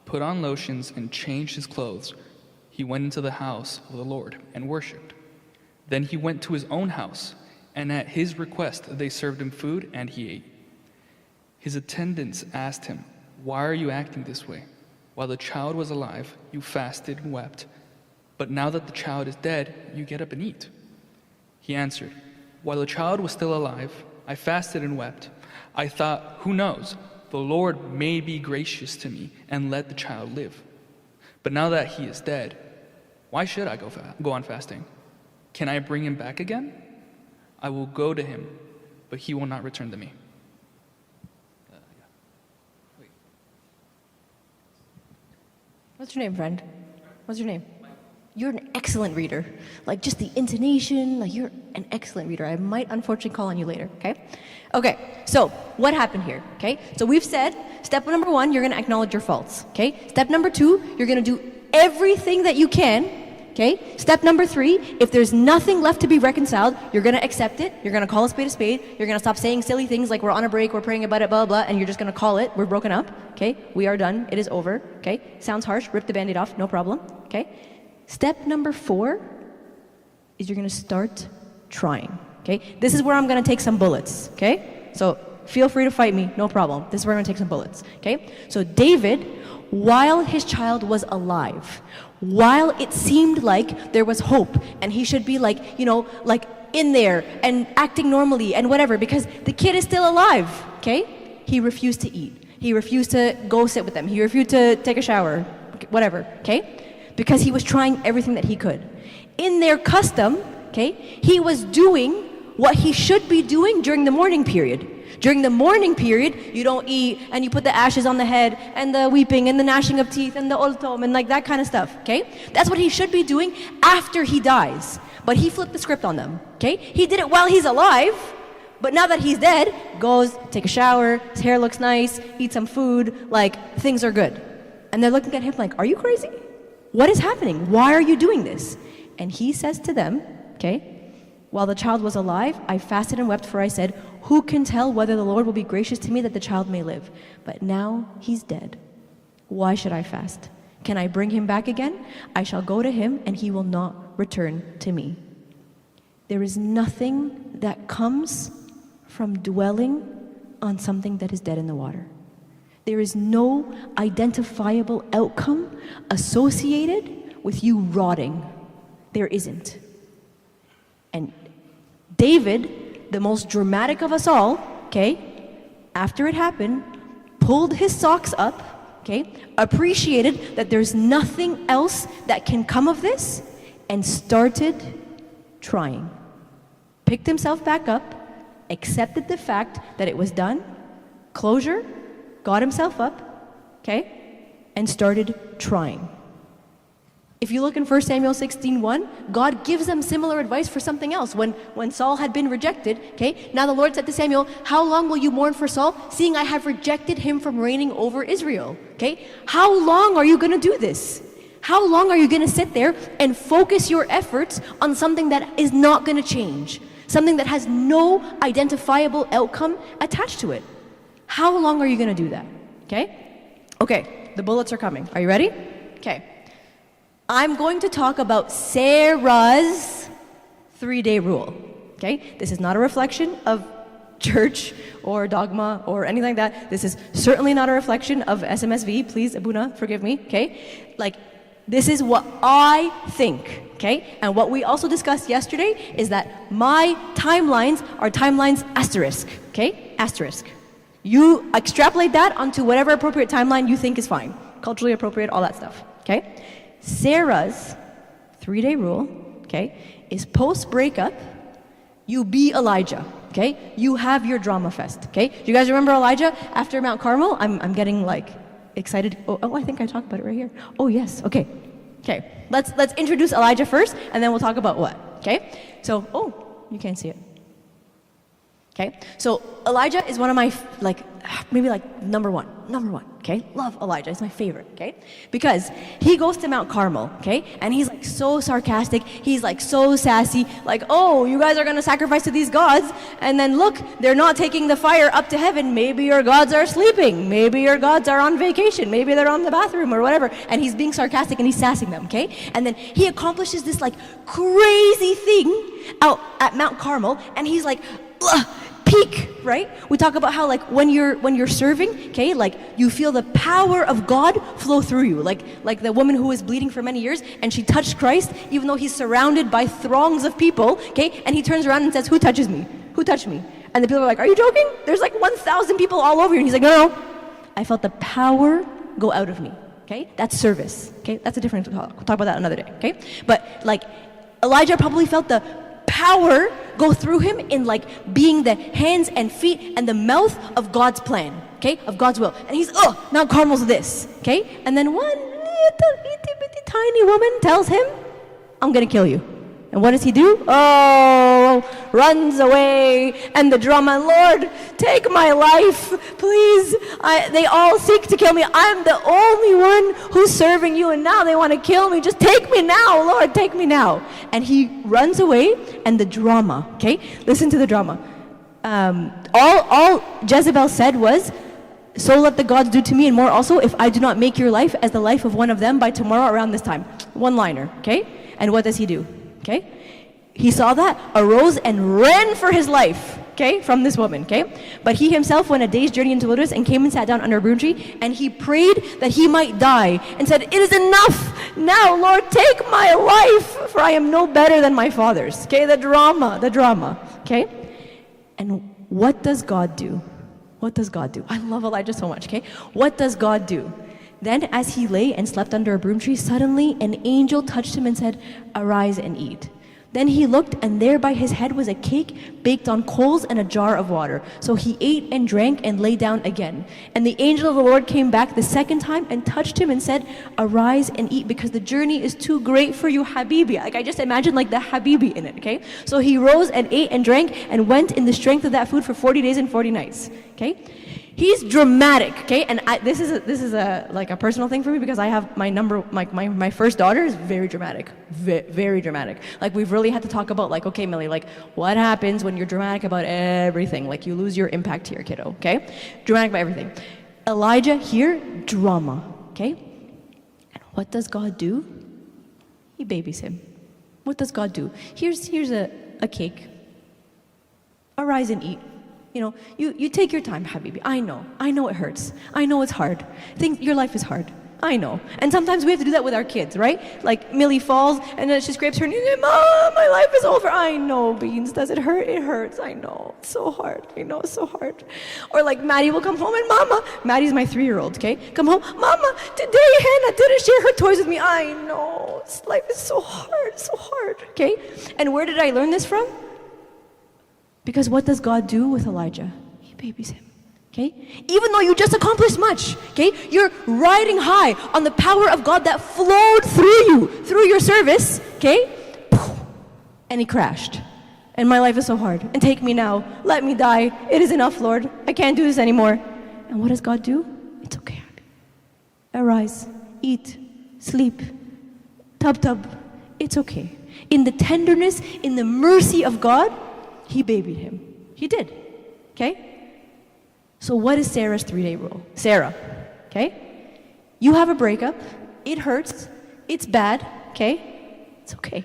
put on lotions, and changed his clothes, he went into the house of the Lord and worshipped. Then he went to his own house, and at his request they served him food, and he ate. His attendants asked him, "Why are you acting this way? While the child was alive, you fasted and wept. But now that the child is dead, you get up and eat." He answered, "While the child was still alive, I fasted and wept. I thought, 'Who knows? The Lord may be gracious to me and let the child live.' But now that he is dead, why should I go on fasting? Can I bring him back again? I will go to him, but he will not return to me." What's your name, friend? What's your name? You're an excellent reader. Like, just the intonation, you're an excellent reader. I might unfortunately call on you later, okay? Okay, so what happened here, okay? So we've said, step number 1, you're gonna acknowledge your faults, okay? Step number 2, you're gonna do everything that you can, okay? Step number 3, if there's nothing left to be reconciled, you're gonna accept it, you're gonna call a spade, you're gonna stop saying silly things like we're on a break, we're praying about it, blah, blah, blah, and you're just gonna call it, we're broken up, okay? We are done, it is over, okay? Sounds harsh, rip the Band-Aid off, no problem, okay? Step number 4 is you're gonna start trying, okay? This is where I'm gonna take some bullets, okay? So feel free to fight me, no problem. This is where I'm gonna take some bullets, okay? So David, while his child was alive, while it seemed like there was hope and he should be in there and acting normally and whatever, because the kid is still alive, okay? He refused to eat. He refused to go sit with them. He refused to take a shower, whatever, okay? Because he was trying everything that he could. In their custom, okay, he was doing what he should be doing during the mourning period. During the mourning period, you don't eat and you put the ashes on the head and the weeping and the gnashing of teeth and the ultom and that kind of stuff, okay? That's what he should be doing after he dies. But he flipped the script on them, okay? He did it while he's alive, but now that he's dead, goes, take a shower, his hair looks nice, eat some food, things are good. And they're looking at him like, are you crazy? What is happening? Why are you doing this? And he says to them, okay, while the child was alive, I fasted and wept, for I said, who can tell whether the Lord will be gracious to me that the child may live? But now he's dead. Why should I fast? Can I bring him back again? I shall go to him, and he will not return to me. There is nothing that comes from dwelling on something that is dead in the water. There is no identifiable outcome associated with you rotting. There isn't. And David, the most dramatic of us all, okay, after it happened, pulled his socks up, okay, appreciated that there's nothing else that can come of this, and started trying. Picked himself back up, accepted the fact that it was done, closure, got himself up, okay, and started trying. If you look in 1 Samuel 16:1, God gives them similar advice for something else. When Saul had been rejected, okay, now the Lord said to Samuel, how long will you mourn for Saul, seeing I have rejected him from reigning over Israel? Okay, how long are you going to do this? How long are you going to sit there and focus your efforts on something that is not going to change? Something that has no identifiable outcome attached to it? How long are you going to do that? Okay? Okay, the bullets are coming. Are you ready? Okay. I'm going to talk about Sarah's 3-day rule. Okay? This is not a reflection of church or dogma or anything like that. This is certainly not a reflection of SMSV. Please, Abuna, forgive me. Okay? This is what I think, okay? And what we also discussed yesterday is that my timelines are timelines asterisk, okay? Asterisk. You extrapolate that onto whatever appropriate timeline you think is fine. Culturally appropriate, all that stuff, okay? Sarah's 3-day rule, okay, is post-breakup, you be Elijah, okay? You have your drama fest, okay? Do you guys remember Elijah after Mount Carmel? I'm getting like excited. Oh, I think I talked about it right here. Oh, yes, okay. Okay, let's introduce Elijah first, and then we'll talk about what, okay? So, you can't see it. Okay, so Elijah is one of my, maybe number one, okay? Love Elijah, he's my favorite, okay? Because he goes to Mount Carmel, okay? And he's like so sarcastic, he's like so sassy, like, oh, you guys are gonna sacrifice to these gods, and then look, they're not taking the fire up to heaven, maybe your gods are sleeping, maybe your gods are on vacation, maybe they're on the bathroom or whatever, and he's being sarcastic and he's sassing them, okay? And then he accomplishes this like crazy thing out at Mount Carmel, and he's like, ugh, peak, right? We talk about how like when you're serving, okay, like you feel the power of God flow through you. Like the woman who was bleeding for many years and she touched Christ even though he's surrounded by throngs of people, okay? And he turns around and says, "Who touches me? Who touched me?" And the people are like, "Are you joking? There's like 1,000 people all over you." And he's like, "No. I felt the power go out of me." Okay? That's service. Okay? That's a different talk. We'll talk about that another day, okay? But like Elijah probably felt the power go through him in like being the hands and feet and the mouth of God's plan, okay, of God's will. And he's, Mount Carmel's this, okay? And then one little itty bitty tiny woman tells him, "I'm gonna kill you." And what does he do? Runs away. And the drama, "Lord, take my life, please. They all seek to kill me. I'm the only one who's serving you, and now they want to kill me. Just take me now, Lord, take me now." And he runs away, and the drama, okay? Listen to the drama. All Jezebel said was, "So let the gods do to me and more also if I do not make your life as the life of one of them by tomorrow around this time." One-liner, okay? And what does he do? Okay? He saw that, arose and ran for his life, okay, from this woman, okay? But he himself went a day's journey into the wilderness and came and sat down under a broom tree, and he prayed that he might die and said, "It is enough. Now, Lord, take my life, for I am no better than my fathers." Okay, the drama, okay? And what does God do? What does God do? I love Elijah so much, okay? What does God do? Then as he lay and slept under a broom tree, suddenly an angel touched him and said, "Arise and eat." Then he looked, and there by his head was a cake baked on coals and a jar of water. So he ate and drank and lay down again. And the angel of the Lord came back the second time and touched him and said, "Arise and eat, because the journey is too great for you, Habibi." Like I just imagine like the Habibi in it, okay? So he rose and ate and drank and went in the strength of that food for 40 days and 40 nights, okay? He's dramatic, okay? And this is a personal thing for me because I have my first daughter is very dramatic, very dramatic. Like we've really had to talk about like, okay, Millie, like what happens when you're dramatic about everything? Like you lose your impact here, kiddo, okay? Dramatic about everything. Elijah here, drama, okay? And what does God do? He babies him. What does God do? Here's a cake. Arise and eat. You know, you take your time, Habibi. I know it hurts. I know it's hard. Your life is hard. I know. And sometimes we have to do that with our kids, right? Like Millie falls and then she scrapes her knee, "Mom, my life is over." I know, Beans. Does it hurt? It hurts. I know. It's so hard. I know it's so hard. Or like Maddie will come home and, "Mama," Maddie's my 3-year-old, okay? Come home, "Mama, today Hannah didn't share her toys with me." I know. Life is so hard, okay? And where did I learn this from? Because what does God do with Elijah? He babies him, okay? Even though you just accomplished much, okay? You're riding high on the power of God that flowed through you, through your service, okay? And he crashed. And my life is so hard. And take me now. Let me die. It is enough, Lord. I can't do this anymore. And what does God do? It's okay. Arise, eat, sleep, tub. It's okay. In the tenderness, in the mercy of God, he babied him. He did. Okay? So what is Sarah's 3-day rule? Sarah, okay? You have a breakup. It hurts. It's bad. Okay? It's okay.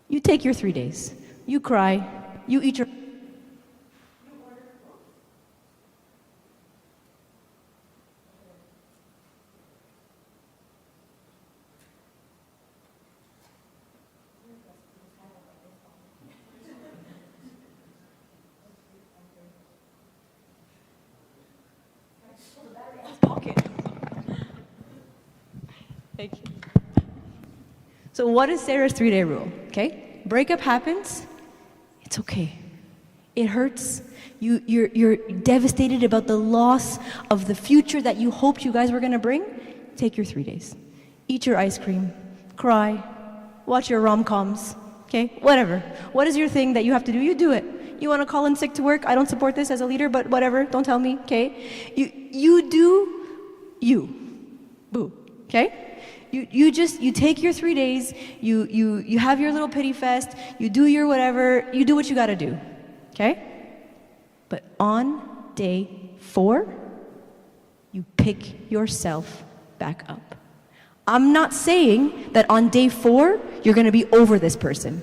You take your 3 days. You cry. You eat your... Thank you. So what is Sarah's 3-day rule? Okay, breakup happens. It's okay. It hurts. You're devastated about the loss of the future that you hoped you guys were gonna bring. Take your 3 days. Eat your ice cream. Cry. Watch your rom-coms. Okay, whatever. What is your thing that you have to do? You do it. You want to call in sick to work? I don't support this as a leader, but whatever. Don't tell me. Okay, you do you. Boo. Okay. You take your 3 days. You have your little pity fest. You do your whatever. You do what you got to do. Okay. But on day 4, you pick yourself back up. I'm not saying that on day 4, you're going to be over this person.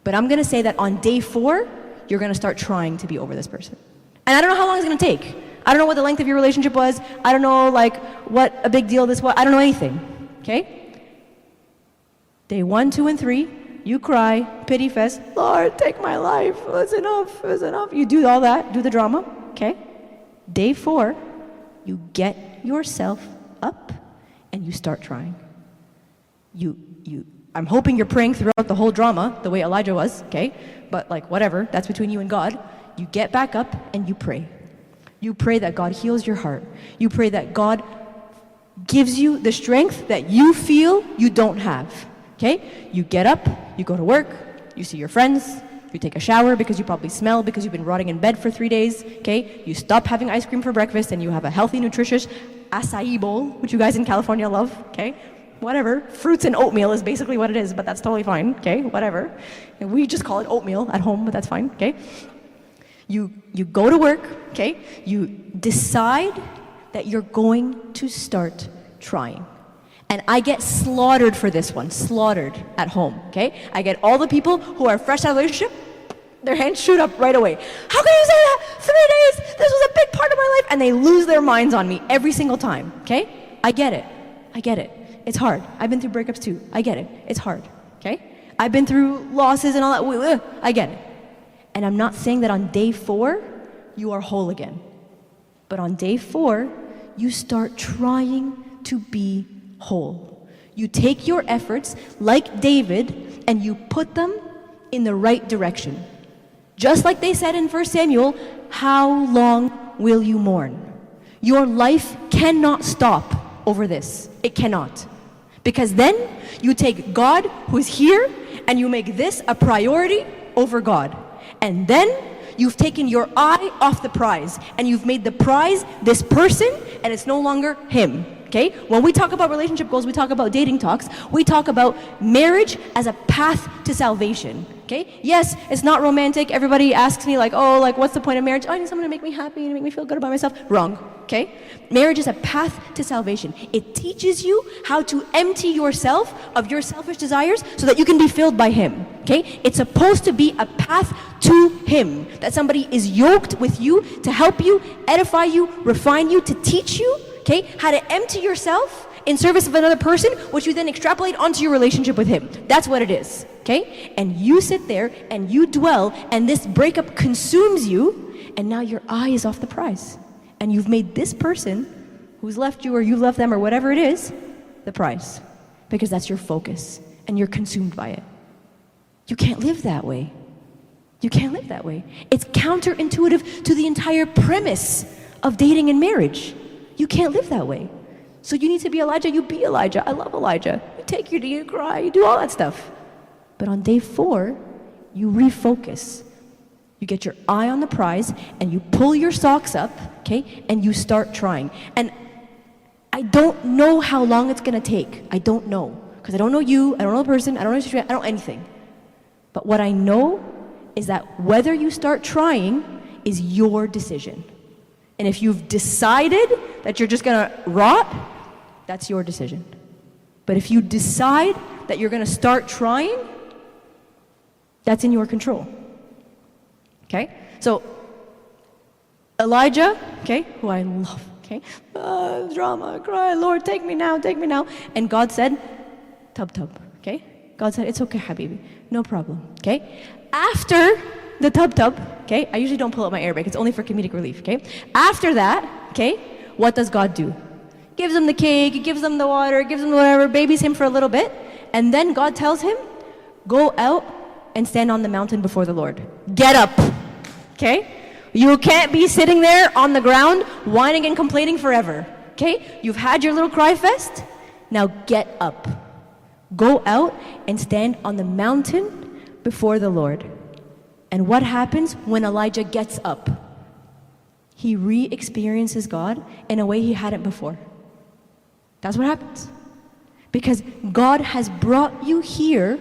But I'm going to say that on day 4, you're going to start trying to be over this person. And I don't know how long it's going to take. I don't know what the length of your relationship was. I don't know, like, what a big deal this was. I don't know anything. Okay? Day 1, 2, and 3, you cry, pity fest. Lord, take my life. It was enough. It was enough. You do all that. Do the drama. Okay? Day 4, you get yourself up and you start trying. I'm hoping you're praying throughout the whole drama, the way Elijah was, okay? But like, whatever, that's between you and God. You get back up and you pray. You pray that God heals your heart. You pray that God gives you the strength that you feel you don't have, okay? You get up, you go to work, you see your friends, you take a shower because you probably smell because you've been rotting in bed for 3 days, okay? You stop having ice cream for breakfast and you have a healthy, nutritious acai bowl, which you guys in California love, okay? Whatever. Fruits and oatmeal is basically what it is, but that's totally fine, okay? Whatever. And we just call it oatmeal at home, but that's fine, okay? You go to work, okay? You decide that you're going to start trying. And I get slaughtered for this one, slaughtered at home, okay? I get all the people who are fresh out of a relationship, their hands shoot up right away. How can you say that? 3 days, this was a big part of my life. And they lose their minds on me every single time, okay? I get it. I get it. It's hard. I've been through breakups too. I get it. It's hard, okay? I've been through losses and all that. I get it. And I'm not saying that on day 4, you are whole again. But on day 4, you start trying to be whole. You take your efforts, like David, and you put them in the right direction. Just like they said in 1 Samuel, how long will you mourn? Your life cannot stop over this. It cannot. Because then you take God, who's here, and you make this a priority over God. And then you've taken your eye off the prize, and you've made the prize this person, and it's no longer him. Okay? When we talk about relationship goals, we talk about dating talks, we talk about marriage as a path to salvation. Okay? Yes, it's not romantic. Everybody asks me like, oh, like what's the point of marriage? Oh, I need someone to make me happy and make me feel good about myself. Wrong. Okay? Marriage is a path to salvation. It teaches you how to empty yourself of your selfish desires so that you can be filled by him. Okay? It's supposed to be a path to him. That somebody is yoked with you to help you, edify you, refine you, to teach you, okay, how to empty yourself in service of another person, which you then extrapolate onto your relationship with him. That's what it is, okay? And you sit there and you dwell, and this breakup consumes you, and now your eye is off the prize. And you've made this person who's left you or you left them or whatever it is, the prize. Because that's your focus, and you're consumed by it. You can't live that way. You can't live that way. It's counterintuitive to the entire premise of dating and marriage. You can't live that way. So you need to be Elijah, you be Elijah. I love Elijah. You take your day, you cry, you do all that stuff. But on day 4, you refocus. You get your eye on the prize and you pull your socks up, okay, and you start trying. And I don't know how long it's gonna take. I don't know. Because I don't know you, I don't know the person, I don't know the situation, I don't know anything. But what I know is that whether you start trying is your decision. And if you've decided that you're just gonna rot, that's your decision. But if you decide that you're gonna start trying, that's in your control. Okay? So, Elijah, okay, who I love, okay, drama, cry, Lord, take me now, take me now. And God said, tub, okay? God said, it's okay, Habibi, no problem, okay? After the tub, okay, I usually don't pull out my air brake, it's only for comedic relief, okay? After that, okay, what does God do? gives him the cake, gives him the water, gives him whatever, babies him for a little bit, and then God tells him, go out and stand on the mountain before the Lord. Get up, okay? You can't be sitting there on the ground whining and complaining forever, okay? You've had your little cry fest, now get up. Go out and stand on the mountain before the Lord. And what happens when Elijah gets up? He re-experiences God in a way he hadn't before. That's what happens. Because God has brought you here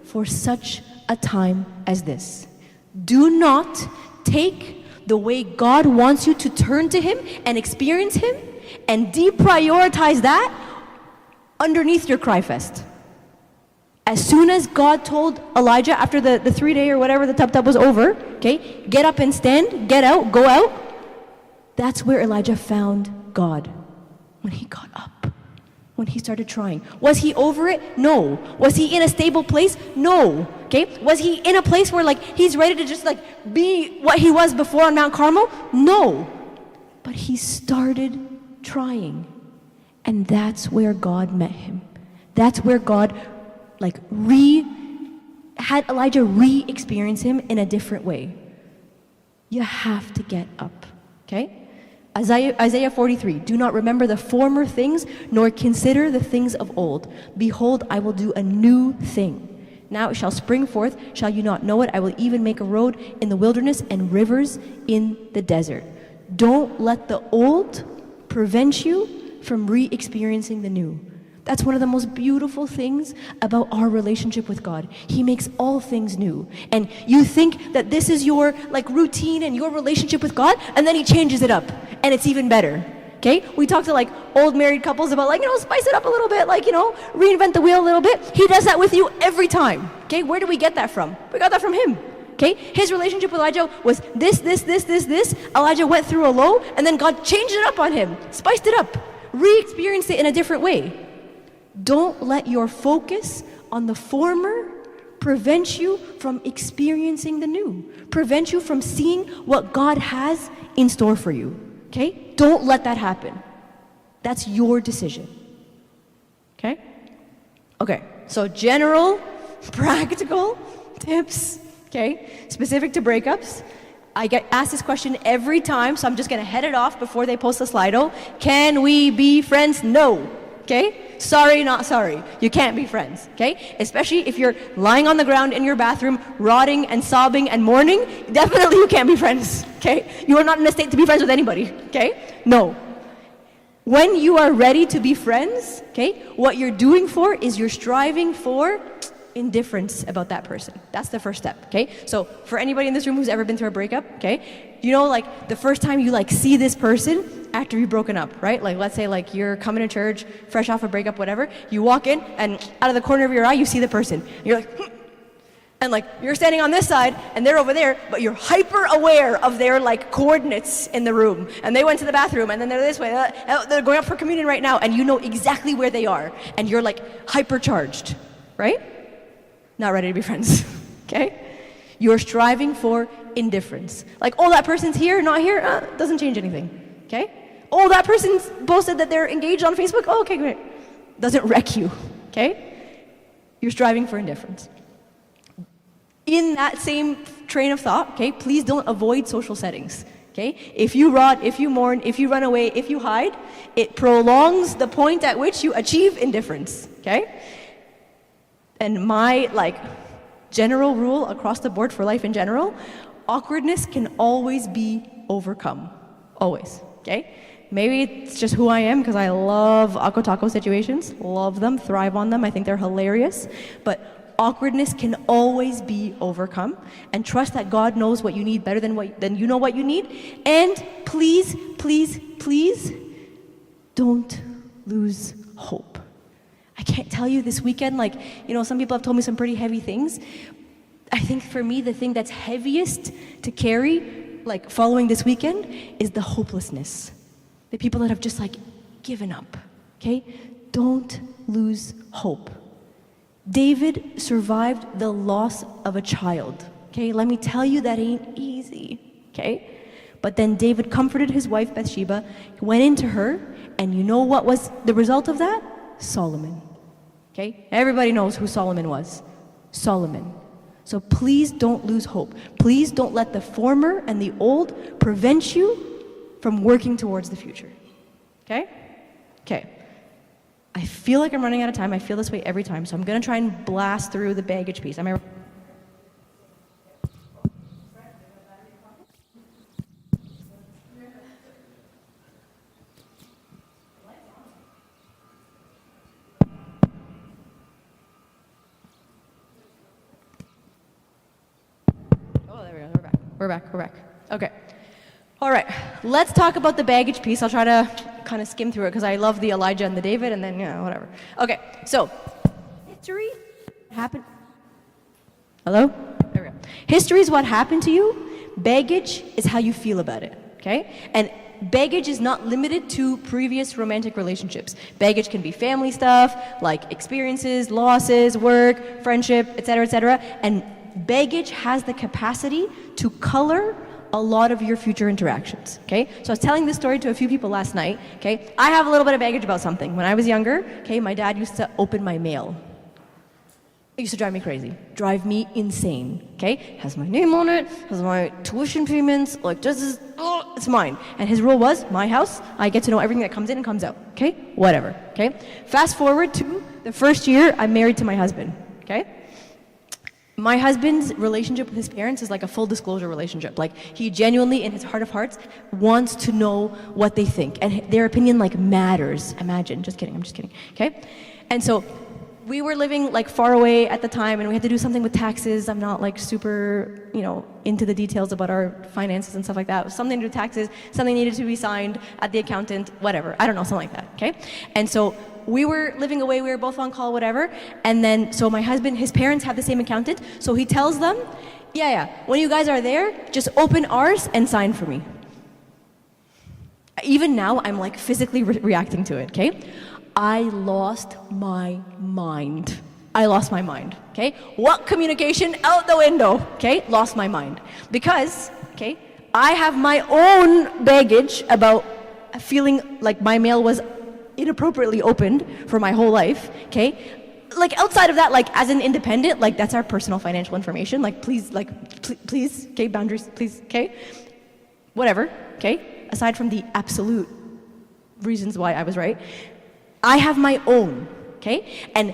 for such a time as this. Do not take the way God wants you to turn to Him and experience Him and deprioritize that underneath your cry fest. As soon as God told Elijah after the 3-day or whatever the tub was over, okay, get up and stand, get out, go out, that's where Elijah found God. When he got up, when he started trying. Was he over it? No. Was he in a stable place? No. Okay? Was he in a place where like he's ready to just like be what he was before on Mount Carmel? No. But he started trying. And that's where God met him. That's where God like had Elijah re-experience him in a different way. You have to get up, okay? Isaiah 43, do not remember the former things, nor consider the things of old. Behold, I will do a new thing. Now it shall spring forth, shall you not know it? I will even make a road in the wilderness and rivers in the desert. Don't let the old prevent you from re-experiencing the new. That's one of the most beautiful things about our relationship with God. He makes all things new. And you think that this is your like routine and your relationship with God, and then He changes it up, and it's even better. Okay? We talk to like old married couples about like, spice it up a little bit, like, reinvent the wheel a little bit. He does that with you every time. Okay? Where do we get that from? We got that from Him. Okay? His relationship with Elijah was this. Elijah went through a low, and then God changed it up on him, spiced it up, re-experienced it in a different way. Don't let your focus on the former prevent you from experiencing the new, prevent you from seeing what God has in store for you, okay? Don't let that happen. That's your decision, okay? Okay, so general, practical tips, okay, specific to breakups. I get asked this question every time, so I'm just gonna head it off before they post the Slido. Can we be friends? No. Okay? Sorry, not sorry. You can't be friends. Okay? Especially if you're lying on the ground in your bathroom, rotting and sobbing and mourning, definitely you can't be friends. Okay? You are not in a state to be friends with anybody. Okay? No. When you are ready to be friends, okay, what you're doing for is you're striving for indifference about that person. That's the first step, okay? So for anybody in this room who's ever been through a breakup, okay, like the first time you like see this person after you've broken up, right? Like let's say like you're coming to church, fresh off a breakup, whatever, you walk in and out of the corner of your eye you see the person. You're like, and like you're standing on this side and they're over there, but you're hyper aware of their like coordinates in the room. And they went to the bathroom and then they're this way, they're going up for communion right now, and you know exactly where they are, and you're like hypercharged, right? Not ready to be friends, okay? You're striving for indifference. Like, oh, that person's here, not here, doesn't change anything, okay? Oh, that person's posted that they're engaged on Facebook, oh, okay, great. Doesn't wreck you, okay? You're striving for indifference. In that same train of thought, okay, please don't avoid social settings, okay? If you rot, if you mourn, if you run away, if you hide, it prolongs the point at which you achieve indifference, okay? And my general rule across the board for life in general, awkwardness can always be overcome. Always, okay? Maybe it's just who I am because I love awkward taco situations. Love them, thrive on them. I think they're hilarious. But awkwardness can always be overcome. And trust that God knows what you need better than you know what you need. And please, please, please don't lose hope. I can't tell you this weekend, some people have told me some pretty heavy things. I think for me, the thing that's heaviest to carry, following this weekend, is the hopelessness. The people that have just, given up, okay? Don't lose hope. David survived the loss of a child, okay? Let me tell you, that ain't easy, okay? But then David comforted his wife Bathsheba, went into her, and you know what was the result of that? Solomon. Okay? Everybody knows who Solomon was. Solomon. So please don't lose hope. Please don't let the former and the old prevent you from working towards the future. Okay? Okay. I feel like I'm running out of time. I feel this way every time. So I'm going to try and blast through the baggage piece. Am I? Oh, there we go. We're back. Okay. All right. Let's talk about the baggage piece. I'll try to kind of skim through it because I love the Elijah and the David and then, whatever. Okay. So, history happened. Hello? There we go. History is what happened to you. Baggage is how you feel about it. Okay? And baggage is not limited to previous romantic relationships. Baggage can be family stuff, like experiences, losses, work, friendship, etc. And baggage has the capacity to color a lot of your future interactions, okay? So I was telling this story to a few people last night, okay? I have a little bit of baggage about something. When I was younger, okay, my dad used to open my mail. It used to drive me crazy, drive me insane, okay? Has my name on it, has my tuition payments, like this is, it's mine. And his rule was, my house, I get to know everything that comes in and comes out, okay? Whatever, okay? Fast forward to the first year I'm married to my husband, okay? My husband's relationship with his parents is like a full disclosure relationship. Like, he genuinely, in his heart of hearts, wants to know what they think. And their opinion, like, matters. Imagine. Just kidding. I'm just kidding. Okay? And so, we were living, like, far away at the time, and we had to do something with taxes. I'm not, like, super, into the details about our finances and stuff like that. It was something to do with taxes, something needed to be signed at the accountant, whatever. I don't know, something like that. Okay? And so, we were living away, we were both on call, whatever, and then, so my husband, his parents have the same accountant, so he tells them, when you guys are there, just open ours and sign for me. Even now, I'm like physically reacting to it, okay? I lost my mind. Okay? What communication? Out the window, okay? Lost my mind. Because, okay, I have my own baggage about feeling like my mail was inappropriately opened for my whole life, okay? Like, outside of that, like, as an independent, like, that's our personal financial information, like, please, okay, boundaries, please, okay? Whatever, okay? Aside from the absolute reasons why I was right, I have my own, okay? And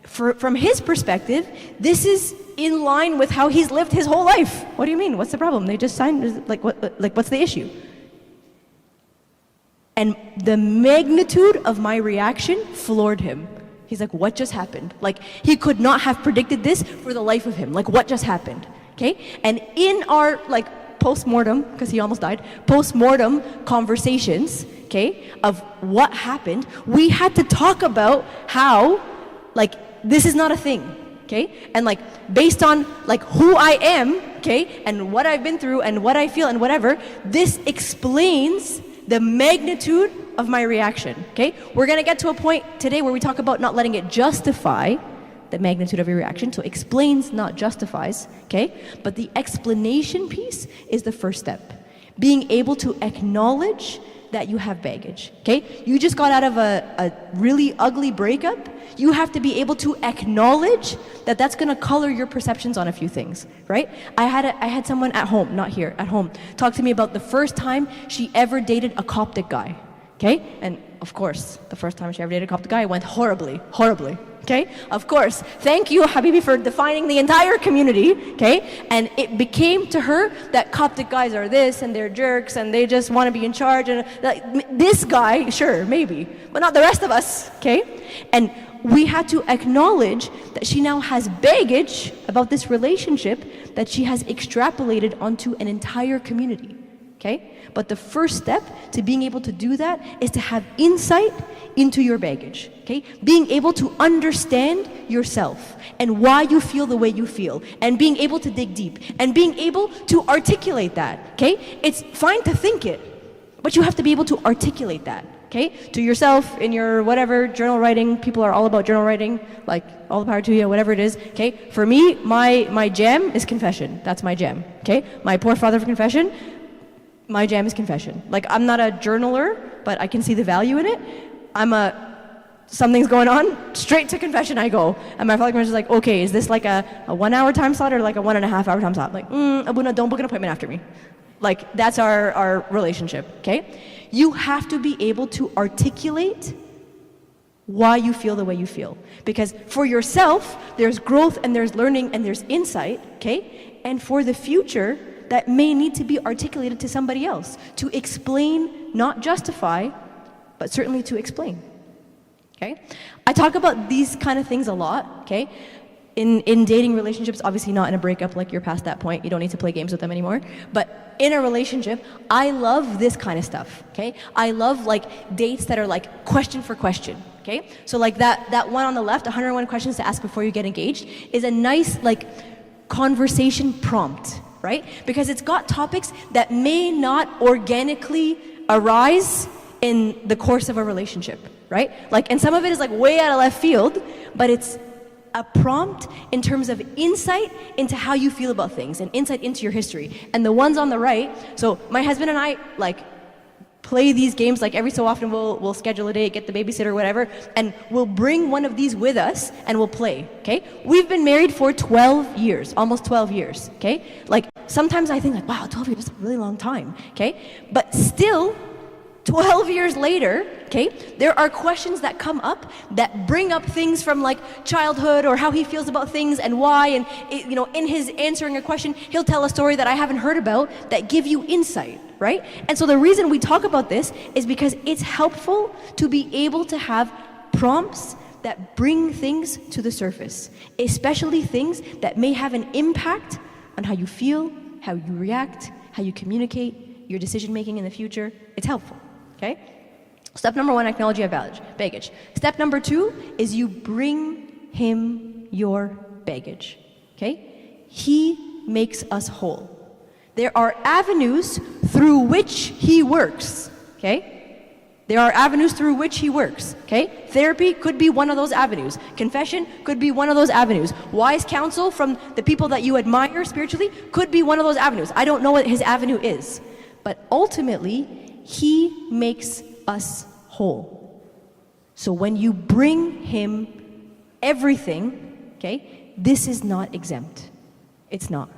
from his perspective, this is in line with how he's lived his whole life. What do you mean? What's the problem? They just signed, what's the issue? And the magnitude of my reaction floored him. He's like, what just happened? Like, he could not have predicted this for the life of him. Like, what just happened? Okay? And in our, like, post-mortem, because he almost died, post-mortem conversations, okay, of what happened, we had to talk about how, like, this is not a thing, okay? And, like, based on, like, who I am, okay, and what I've been through and what I feel and whatever, this explains the magnitude of my reaction, okay? We're gonna get to a point today where we talk about not letting it justify the magnitude of your reaction. So explains, not justifies, okay? But the explanation piece is the first step. Being able to acknowledge that you have baggage, okay? You just got out of a really ugly breakup. You have to be able to acknowledge that that's gonna color your perceptions on a few things, right? I had someone at home, not here, at home, talk to me about the first time she ever dated a Coptic guy, okay? And of course, the first time she ever dated a Coptic guy went horribly, okay? Of course. Thank you, Habibi, for defining the entire community, okay? And it became to her that Coptic guys are this, and they're jerks, and they just want to be in charge, and this guy, sure, maybe, but not the rest of us, okay? And we had to acknowledge that she now has baggage about this relationship that she has extrapolated onto an entire community, okay? But the first step to being able to do that is to have insight into your baggage, okay? Being able to understand yourself and why you feel the way you feel, and being able to dig deep and being able to articulate that, okay? It's fine to think it, but you have to be able to articulate that, okay? To yourself, in your whatever, journal writing. People are all about journal writing, like, all the power to you, whatever it is, okay? For me, my jam is confession. That's my jam, okay? My poor father for confession, my jam is confession. Like, I'm not a journaler, but I can see the value in it. Something's going on, straight to confession I go. And my Father Commissioner is like, okay, is this like a 1 hour time slot or like a 1.5 hour time slot? I'm like, Abuna, don't book an appointment after me. Like, that's our relationship, okay? You have to be able to articulate why you feel the way you feel. Because for yourself, there's growth and there's learning and there's insight, okay? And for the future, that may need to be articulated to somebody else to explain, not justify, but certainly to explain, okay? I talk about these kind of things a lot, okay? In dating relationships, obviously not in a breakup, like you're past that point, you don't need to play games with them anymore, but in a relationship, I love this kind of stuff, okay? I love like dates that are like question for question, okay? So like that one on the left, 101 questions to ask before you get engaged, is a nice like conversation prompt, right? Because it's got topics that may not organically arise in the course of a relationship, right? Like, and some of it is like way out of left field, but it's a prompt in terms of insight into how you feel about things and insight into your history. And the ones on the right, so my husband and I like play these games, like every so often we'll schedule a date, get the babysitter, whatever, and we'll bring one of these with us and we'll play, okay? We've been married for 12 years, almost 12 years, okay? Like sometimes I think like, wow, 12 years is a really long time, okay? But still, 12 years later, okay, there are questions that come up that bring up things from like childhood or how he feels about things and why, and you know, in his answering a question, he'll tell a story that I haven't heard about that give you insight, right? And so the reason we talk about this is because it's helpful to be able to have prompts that bring things to the surface, especially things that may have an impact on how you feel, how you react, how you communicate, your decision making in the future. It's helpful. Okay? Step number 1, acknowledge you have baggage. Step number 2 is you bring him your baggage. Okay? He makes us whole. There are avenues through which he works. Okay? There are avenues through which he works. Okay? Therapy could be one of those avenues. Confession could be one of those avenues. Wise counsel from the people that you admire spiritually could be one of those avenues. I don't know what his avenue is. But ultimately, he makes us whole. So when you bring him everything, okay, this is not exempt. It's not.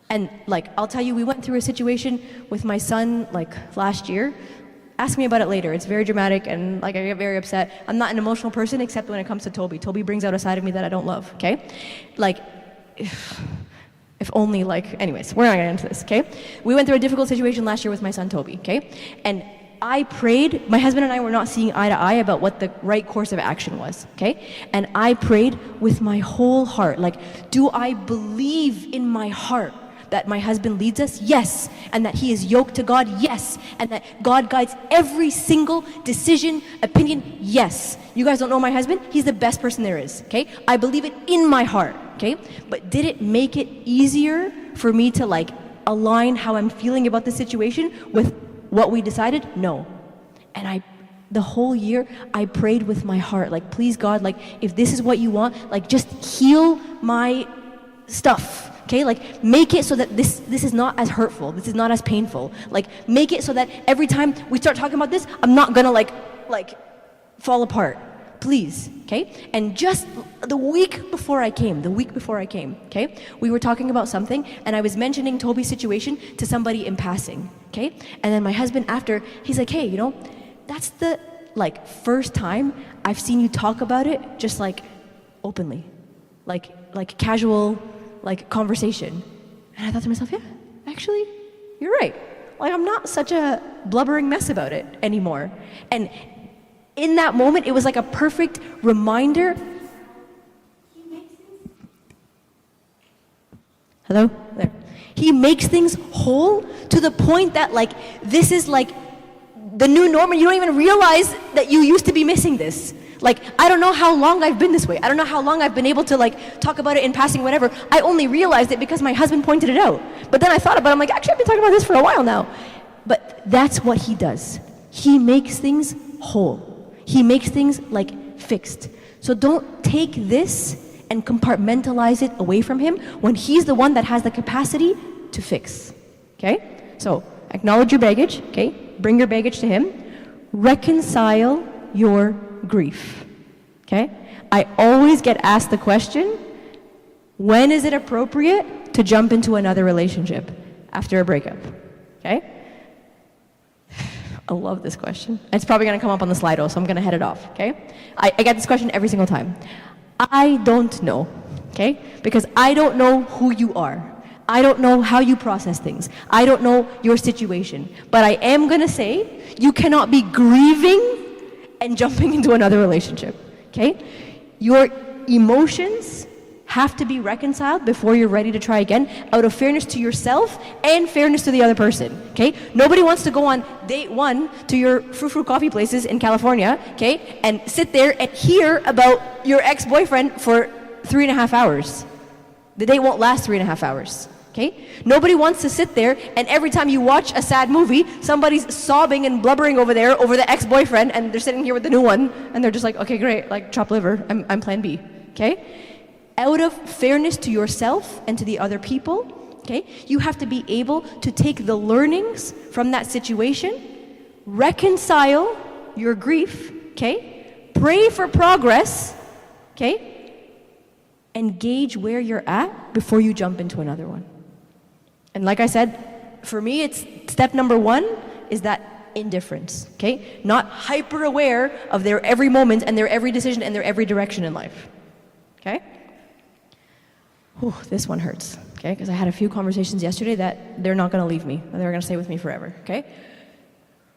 And like, I'll tell you, we went through a situation with my son like last year. Ask me about it later. It's very dramatic and like I get very upset. I'm not an emotional person except when it comes to Toby. Toby brings out a side of me that I don't love, okay? Like, if only like, anyways, we're not gonna get into this, okay? We went through a difficult situation last year with my son Toby, okay? And I prayed, my husband and I were not seeing eye to eye about what the right course of action was, okay? And I prayed with my whole heart, like, do I believe in my heart that my husband leads us? Yes. And that he is yoked to God? Yes. And that God guides every single decision, opinion? Yes. You guys don't know my husband? He's the best person there is, okay? I believe it in my heart, okay? But did it make it easier for me to like align how I'm feeling about the situation with what we decided? No. And the whole year, I prayed with my heart, like, please God, like, if this is what you want, like, just heal my stuff, okay? Like, make it so that this is not as hurtful, this is not as painful. Like, make it so that every time we start talking about this, I'm not gonna like fall apart. Please, okay? And just the week before I came, okay? We were talking about something, and I was mentioning Toby's situation to somebody in passing, okay? And then my husband after, he's like, hey, you know, that's the, like, first time I've seen you talk about it just, like, openly. Like casual, like, conversation. And I thought to myself, yeah, actually, you're right. Like, I'm not such a blubbering mess about it anymore. And in that moment, it was like a perfect reminder. Hello? There. He makes things whole to the point that, like, this is like the new norm, and you don't even realize that you used to be missing this. Like, I don't know how long I've been this way. I don't know how long I've been able to, like, talk about it in passing, whatever. I only realized it because my husband pointed it out. But then I thought about it, I'm like, actually, I've been talking about this for a while now. But that's what he does. He makes things whole. He makes things, like, fixed. So don't take this and compartmentalize it away from him when he's the one that has the capacity to fix, okay? So acknowledge your baggage, okay? Bring your baggage to him. Reconcile your grief, okay? I always get asked the question, when is it appropriate to jump into another relationship after a breakup, okay? I love this question. It's probably gonna come up on the Slido, so I'm gonna head it off, okay? I get this question every single time. I don't know, okay? Because I don't know who you are. I don't know how you process things. I don't know your situation. But I am gonna say, you cannot be grieving and jumping into another relationship, okay? Your emotions have to be reconciled before you're ready to try again, out of fairness to yourself and fairness to the other person, okay? Nobody wants to go on date 1 to your frou-frou coffee places in California, okay, and sit there and hear about your ex-boyfriend for 3.5 hours. The date won't last 3.5 hours. Okay? Nobody wants to sit there and every time you watch a sad movie, somebody's sobbing and blubbering over there over the ex-boyfriend and they're sitting here with the new one and they're just like, okay, great, like chopped liver, I'm plan B, okay? Out of fairness to yourself and to the other people, okay, you have to be able to take the learnings from that situation, reconcile your grief, okay? Pray for progress, okay? And gauge where you're at before you jump into another one. And like I said, for me, it's step number 1 is that indifference, okay? Not hyper aware of their every moment and their every decision and their every direction in life, okay? Whew, this one hurts, okay? Because I had a few conversations yesterday that they're not gonna leave me. They're gonna stay with me forever, okay?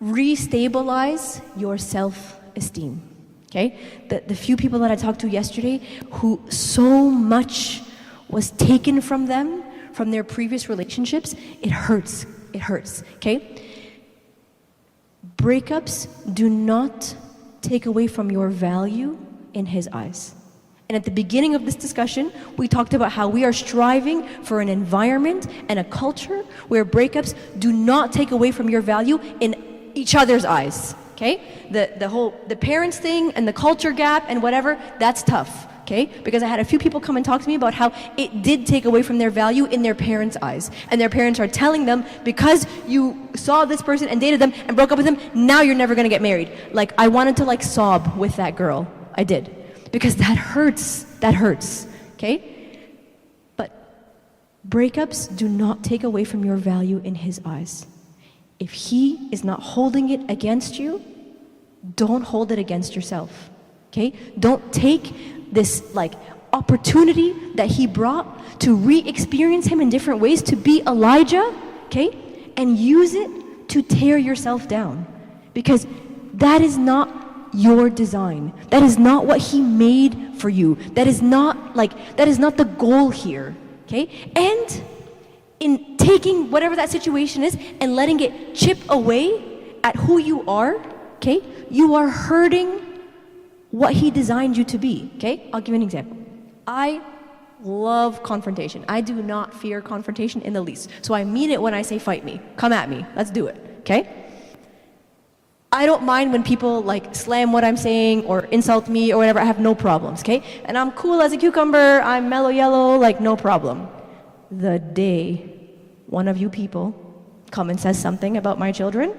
Restabilize your self-esteem, okay? The few people that I talked to yesterday who so much was taken from them from their previous relationships, it hurts, okay? Breakups do not take away from your value in his eyes. And at the beginning of this discussion, we talked about how we are striving for an environment and a culture where breakups do not take away from your value in each other's eyes, okay? The parents thing and the culture gap and whatever, that's tough. Okay? Because I had a few people come and talk to me about how it did take away from their value in their parents' eyes. And their parents are telling them, because you saw this person and dated them and broke up with them, now you're never gonna get married. Like, I wanted to like sob with that girl. I did. Because that hurts, okay? But breakups do not take away from your value in his eyes. If he is not holding it against you, don't hold it against yourself, okay? Don't take this like opportunity that he brought to re-experience him in different ways, to be Elijah, okay? And use it to tear yourself down. Because that is not your design. That is not what he made for you. That is not the goal here, okay? And in taking whatever that situation is and letting it chip away at who you are, okay? You are hurting what he designed you to be, okay? I'll give you an example. I love confrontation. I do not fear confrontation in the least. So I mean it when I say fight me. Come at me. Let's do it, okay? I don't mind when people like slam what I'm saying or insult me or whatever. I have no problems, okay? And I'm cool as a cucumber. I'm mellow yellow, like no problem. The day one of you people come and says something about my children,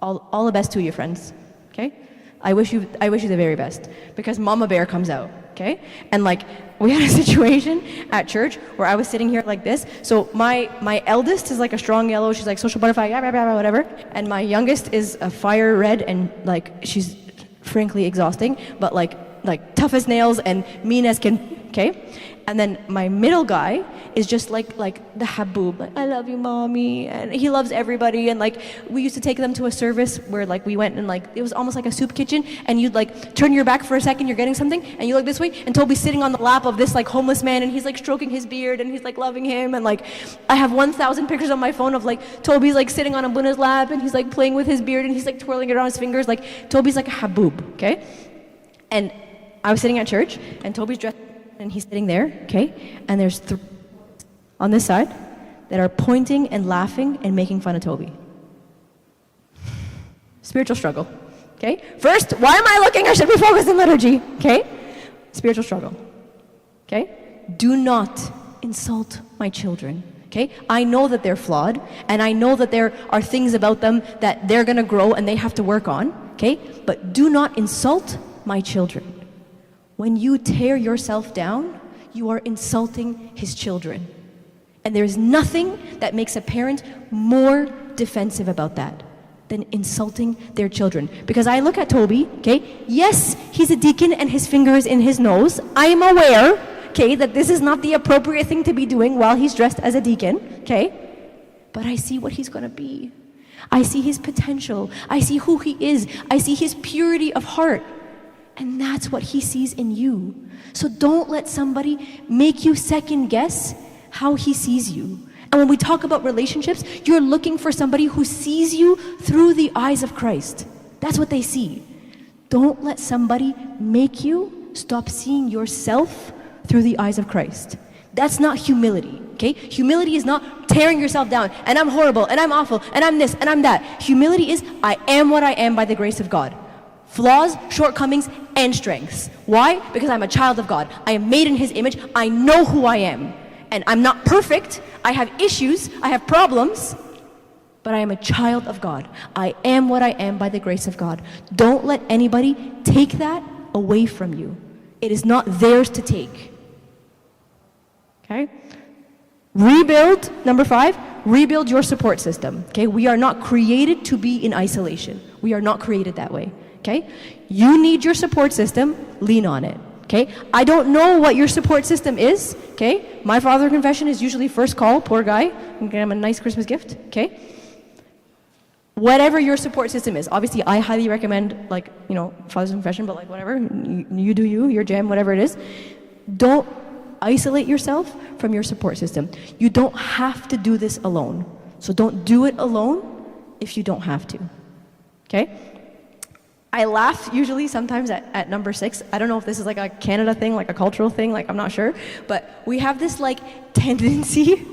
all the best to you, friends, okay? I wish you the very best, because Mama Bear comes out, okay? And like, we had a situation at church where I was sitting here like this. So my eldest is like a strong yellow, she's like social butterfly, whatever. And my youngest is a fire red and like, she's frankly exhausting, but like tough as nails and mean as can, okay? And then my middle guy is just like the haboob, like, I love you, mommy, and he loves everybody. And like, we used to take them to a service where like we went and like, it was almost like a soup kitchen, and you'd like turn your back for a second, you're getting something, and you look this way, and Toby's sitting on the lap of this like homeless man, and he's like stroking his beard, and he's like loving him, and like, I have 1,000 pictures on my phone of like, Toby's like sitting on Abuna's lap, and he's like playing with his beard, and he's like twirling it around his fingers, like, Toby's like a haboob, okay? And I was sitting at church, and Toby's dressed, and he's sitting there, okay? And there's on this side that are pointing and laughing and making fun of Toby. Spiritual struggle, okay? First, why am I looking? I should be focused in liturgy, okay? Spiritual struggle, okay? Do not insult my children, okay? I know that they're flawed, and I know that there are things about them that they're gonna grow and they have to work on, okay? But do not insult my children. When you tear yourself down, you are insulting his children. And there's nothing that makes a parent more defensive about that than insulting their children. Because I look at Toby, okay? Yes, he's a deacon and his finger is in his nose. I am aware, okay, that this is not the appropriate thing to be doing while he's dressed as a deacon, okay? But I see what he's gonna be. I see his potential. I see who he is. I see his purity of heart. And that's what he sees in you. So don't let somebody make you second guess how he sees you. And when we talk about relationships, you're looking for somebody who sees you through the eyes of Christ. That's what they see. Don't let somebody make you stop seeing yourself through the eyes of Christ. That's not humility, okay? Humility is not tearing yourself down, and I'm horrible, and I'm awful, and I'm this, and I'm that. Humility is, I am what I am by the grace of God. Flaws, shortcomings, and strengths. Why? Because I'm a child of God. I am made in his image. I know who I am. And I'm not perfect. I have issues. I have problems. But I am a child of God. I am what I am by the grace of God. Don't let anybody take that away from you. It is not theirs to take. Okay? Rebuild, number 5, rebuild your support system. Okay? We are not created to be in isolation. We are not created that way. Okay? You need your support system, lean on it. Okay? I don't know what your support system is. Okay? My father confession is usually first call, poor guy. I'm gonna have a nice Christmas gift. Okay? Whatever your support system is. Obviously, I highly recommend, like, you know, father's confession, but like whatever, you do you, your jam, whatever it is. Don't isolate yourself from your support system. You don't have to do this alone. So don't do it alone if you don't have to. Okay? I laugh usually sometimes at number 6. I don't know if this is like a Canada thing, like a cultural thing, like I'm not sure. But we have this like tendency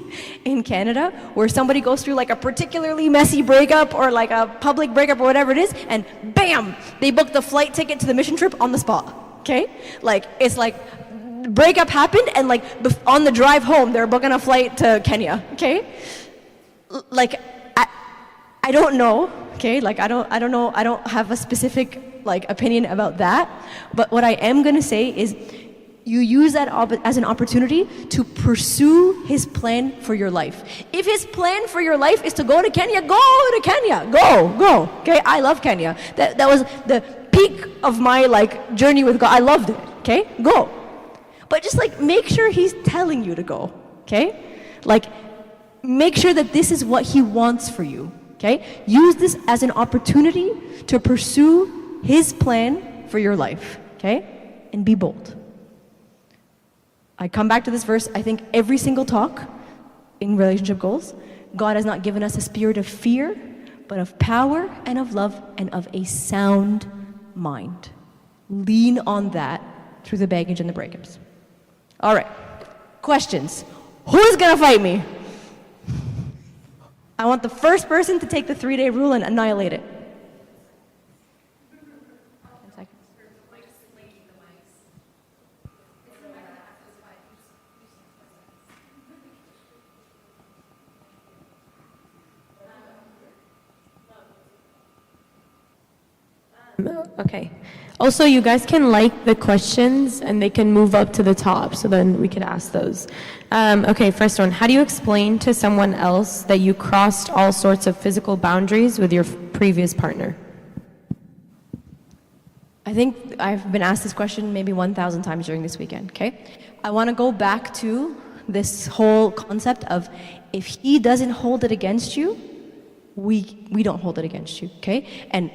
in Canada where somebody goes through like a particularly messy breakup or like a public breakup or whatever it is, and bam, they book the flight ticket to the mission trip on the spot. Okay? Like, it's like breakup happened and like on the drive home, they're booking a flight to Kenya. Okay? Like, I don't know. Okay, like I don't know, I don't have a specific like opinion about that, but what I am going to say is you use that as an opportunity to pursue his plan for your life. If his plan for your life is to go to Kenya, go to Kenya. Go. Okay, I love Kenya. That was the peak of my like journey with God. I loved it. Okay, go. But just like make sure he's telling you to go. Okay, like make sure that this is what he wants for you. Okay? Use this as an opportunity to pursue his plan for your life. Okay? And be bold. I come back to this verse, I think every single talk in relationship goals, God has not given us a spirit of fear, but of power and of love and of a sound mind. Lean on that through the baggage and the breakups. All right. Questions. Who's going to fight me? I want the first person to take the 3-day rule and annihilate it. Okay. Also, you guys can like the questions and they can move up to the top, so then we could ask those. Okay, first one. How do you explain to someone else that you crossed all sorts of physical boundaries with your previous partner? I think I've been asked this question maybe 1,000 times during this weekend, okay? I want to go back to this whole concept of if he doesn't hold it against you, we don't hold it against you, okay? And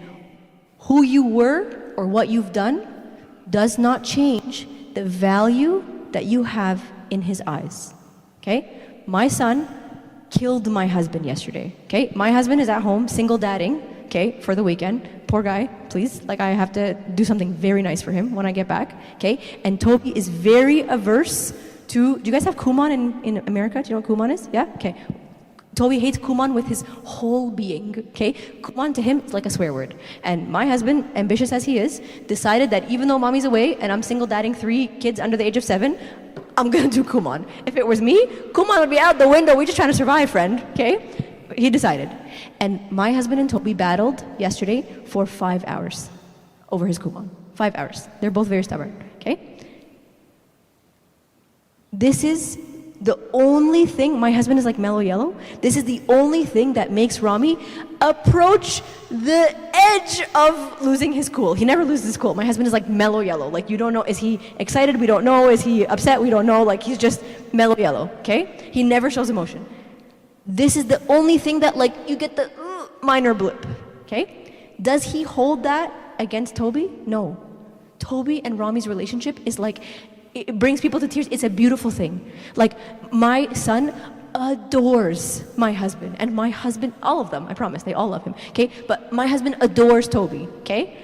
who you were or what you've done does not change the value that you have in his eyes. Okay? My son killed my husband yesterday. Okay? My husband is at home, single dadding, okay, for the weekend. Poor guy, please. Like, I have to do something very nice for him when I get back. Okay? And Toby is very averse to, do you guys have Kuman in America? Do you know what Kuman is? Yeah? Okay. Toby hates Kuman with his whole being, okay? Kuman to him is like a swear word. And my husband, ambitious as he is, decided that even though mommy's away and I'm single dadding 3 kids under the age of 7, I'm gonna do Kumon. If it was me, Kumon would be out the window. We're just trying to survive, friend, okay? He decided. And my husband and Toby battled yesterday for 5 hours over his Kumon. 5 hours. They're both very stubborn, okay? This is the only thing, my husband is like mellow yellow. This is the only thing that makes Rami approach the edge of losing his cool. He never loses his cool. My husband is like mellow yellow. Like you don't know, is he excited? We don't know. Is he upset? We don't know. Like he's just mellow yellow, okay? He never shows emotion. This is the only thing that like you get the minor blip, okay? Does he hold that against Toby? No. Toby and Rami's relationship is like, it brings people to tears. It's a beautiful thing. Like, my son adores my husband. And my husband, all of them, I promise, they all love him. Okay? But my husband adores Toby. Okay?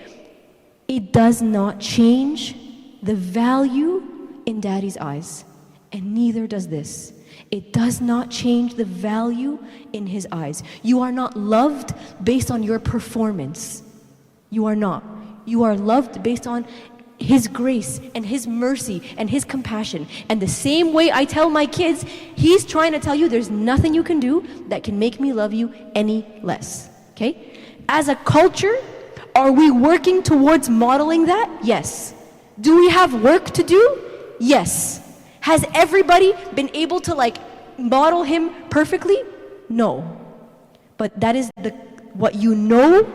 It does not change the value in daddy's eyes. And neither does this. It does not change the value in his eyes. You are not loved based on your performance. You are not. You are loved based on His grace and His mercy and His compassion. And the same way I tell my kids, He's trying to tell you there's nothing you can do that can make me love you any less. Okay? As a culture, are we working towards modeling that? Yes. Do we have work to do? Yes. Has everybody been able to like model him perfectly? No. But that is what you know,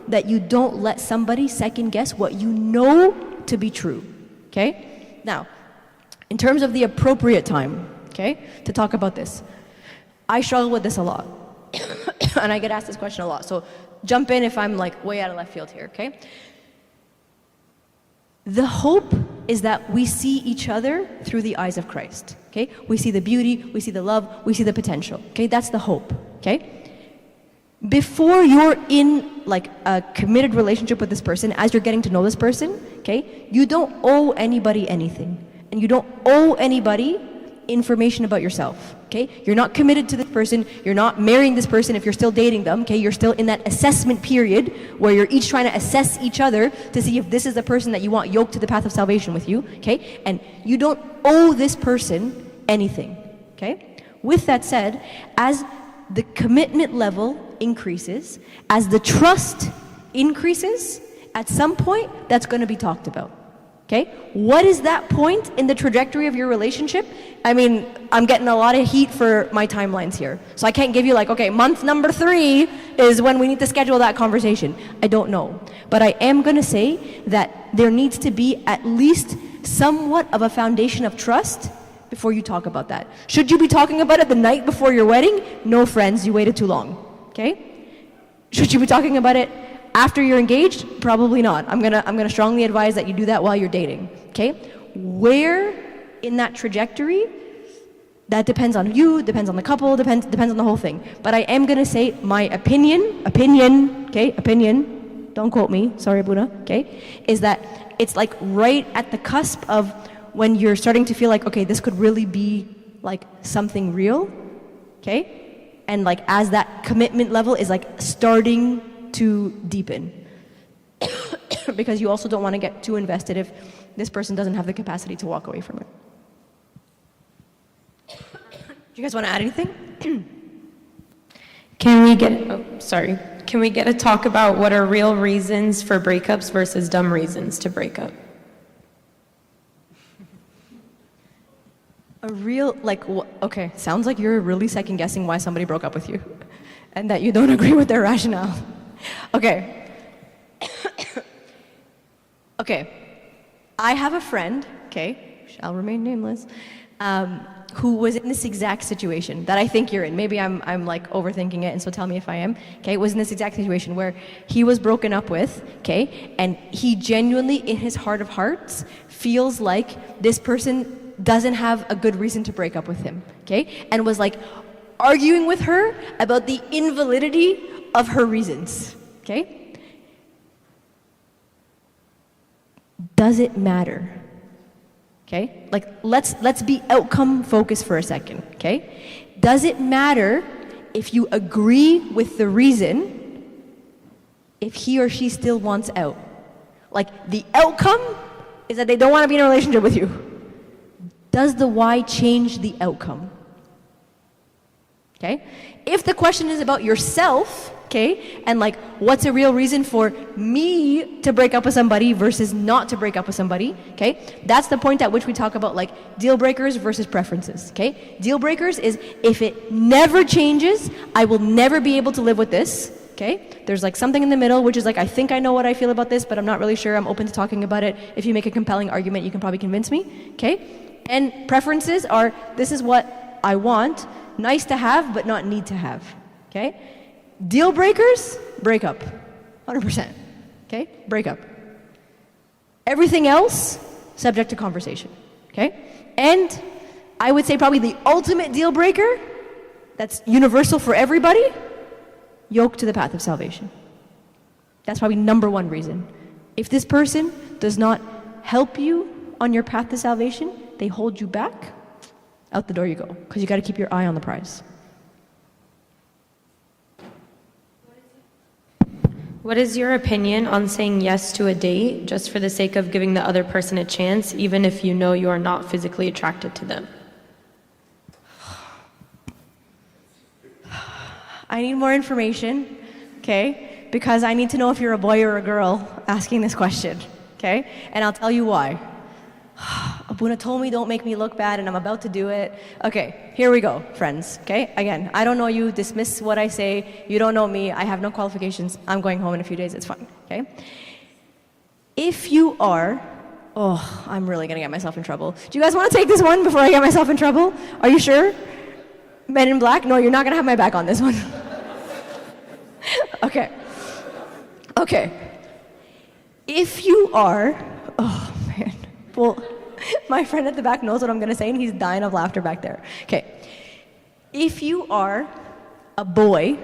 that you don't let somebody second guess what you know to be true, okay? Now, in terms of the appropriate time, okay, to talk about this, I struggle with this a lot, and I get asked this question a lot, so jump in if I'm like way out of left field here, okay? The hope is that we see each other through the eyes of Christ, okay? We see the beauty, we see the love, we see the potential, okay? That's the hope, okay? Before you're in like a committed relationship with this person, as you're getting to know this person, okay, you don't owe anybody anything. And you don't owe anybody information about yourself, okay? You're not committed to this person, you're not marrying this person if you're still dating them, okay? You're still in that assessment period where you're each trying to assess each other to see if this is the person that you want yoked to the path of salvation with you, okay? And you don't owe this person anything, okay? With that said, as the commitment level increases, as the trust increases, at some point, that's going to be talked about, okay? What is that point in the trajectory of your relationship? I mean, I'm getting a lot of heat for my timelines here. So I can't give you like, okay, month number 3 is when we need to schedule that conversation. I don't know. But I am going to say that there needs to be at least somewhat of a foundation of trust before you talk about that. Should you be talking about it the night before your wedding? No, friends, you waited too long, okay? Should you be talking about it after you're engaged? Probably not. I'm gonna strongly advise that you do that while you're dating, okay? Where in that trajectory, that depends on you, depends on the couple, depends on the whole thing. But I am gonna say my opinion, don't quote me, sorry Buddha, okay, is that it's like right at the cusp of when you're starting to feel like, okay, this could really be like something real, okay? And like as that commitment level is like starting to deepen. Because you also don't want to get too invested if this person doesn't have the capacity to walk away from it. Do you guys want to add anything? Can we get a talk about what are real reasons for breakups versus dumb reasons to break up? A real, like, okay, sounds like you're really second guessing why somebody broke up with you and that you don't agree with their rationale. Okay. Okay. I have a friend, okay, shall remain nameless, who was in this exact situation that I think you're in. Maybe I'm like overthinking it, and so tell me if I am. Okay, was in this exact situation where he was broken up with, okay, and he genuinely, in his heart of hearts, feels like this person doesn't have a good reason to break up with him, okay, and was like arguing with her about the invalidity of her reasons, okay? Does it matter? Okay? Like, let's be outcome focused for a second, okay? Does it matter if you agree with the reason if he or she still wants out? Like, the outcome is that they don't want to be in a relationship with you. does the why change the outcome? Okay? If the question is about yourself, okay, and like what's a real reason for me to break up with somebody versus not to break up with somebody, okay, that's the point at which we talk about like deal breakers versus preferences, okay? Deal breakers is if it never changes, I will never be able to live with this, okay? There's like something in the middle, which is like, I think I know what I feel about this, but I'm not really sure. I'm open to talking about it. If you make a compelling argument, you can probably convince me, okay? And preferences are, this is what I want, nice to have, but not need to have, okay? Deal breakers, break up, 100%, okay? Break up. Everything else, subject to conversation, okay? And I would say probably the ultimate deal breaker, that's universal for everybody, yoke to the path of salvation. That's probably number one reason. If this person does not help you on your path to salvation, they hold you back, out the door you go, because you got to keep your eye on the prize. What is your opinion on saying yes to a date just for the sake of giving the other person a chance, even if you know you are not physically attracted to them? I need more information, okay? Because I need to know if you're a boy or a girl asking this question, okay? And I'll tell you why. Abuna told me don't make me look bad and I'm about to do it. Okay, here we go, friends, okay? Again, I don't know you, dismiss what I say, you don't know me, I have no qualifications, I'm going home in a few days, it's fine, okay? If you are, I'm really gonna get myself in trouble. Do you guys wanna take this one before I get myself in trouble? Are you sure? Men in black? No, you're not gonna have my back on this one. Okay. If you are, well, my friend at the back knows what I'm going to say, and he's dying of laughter back there. Okay. If you are a boy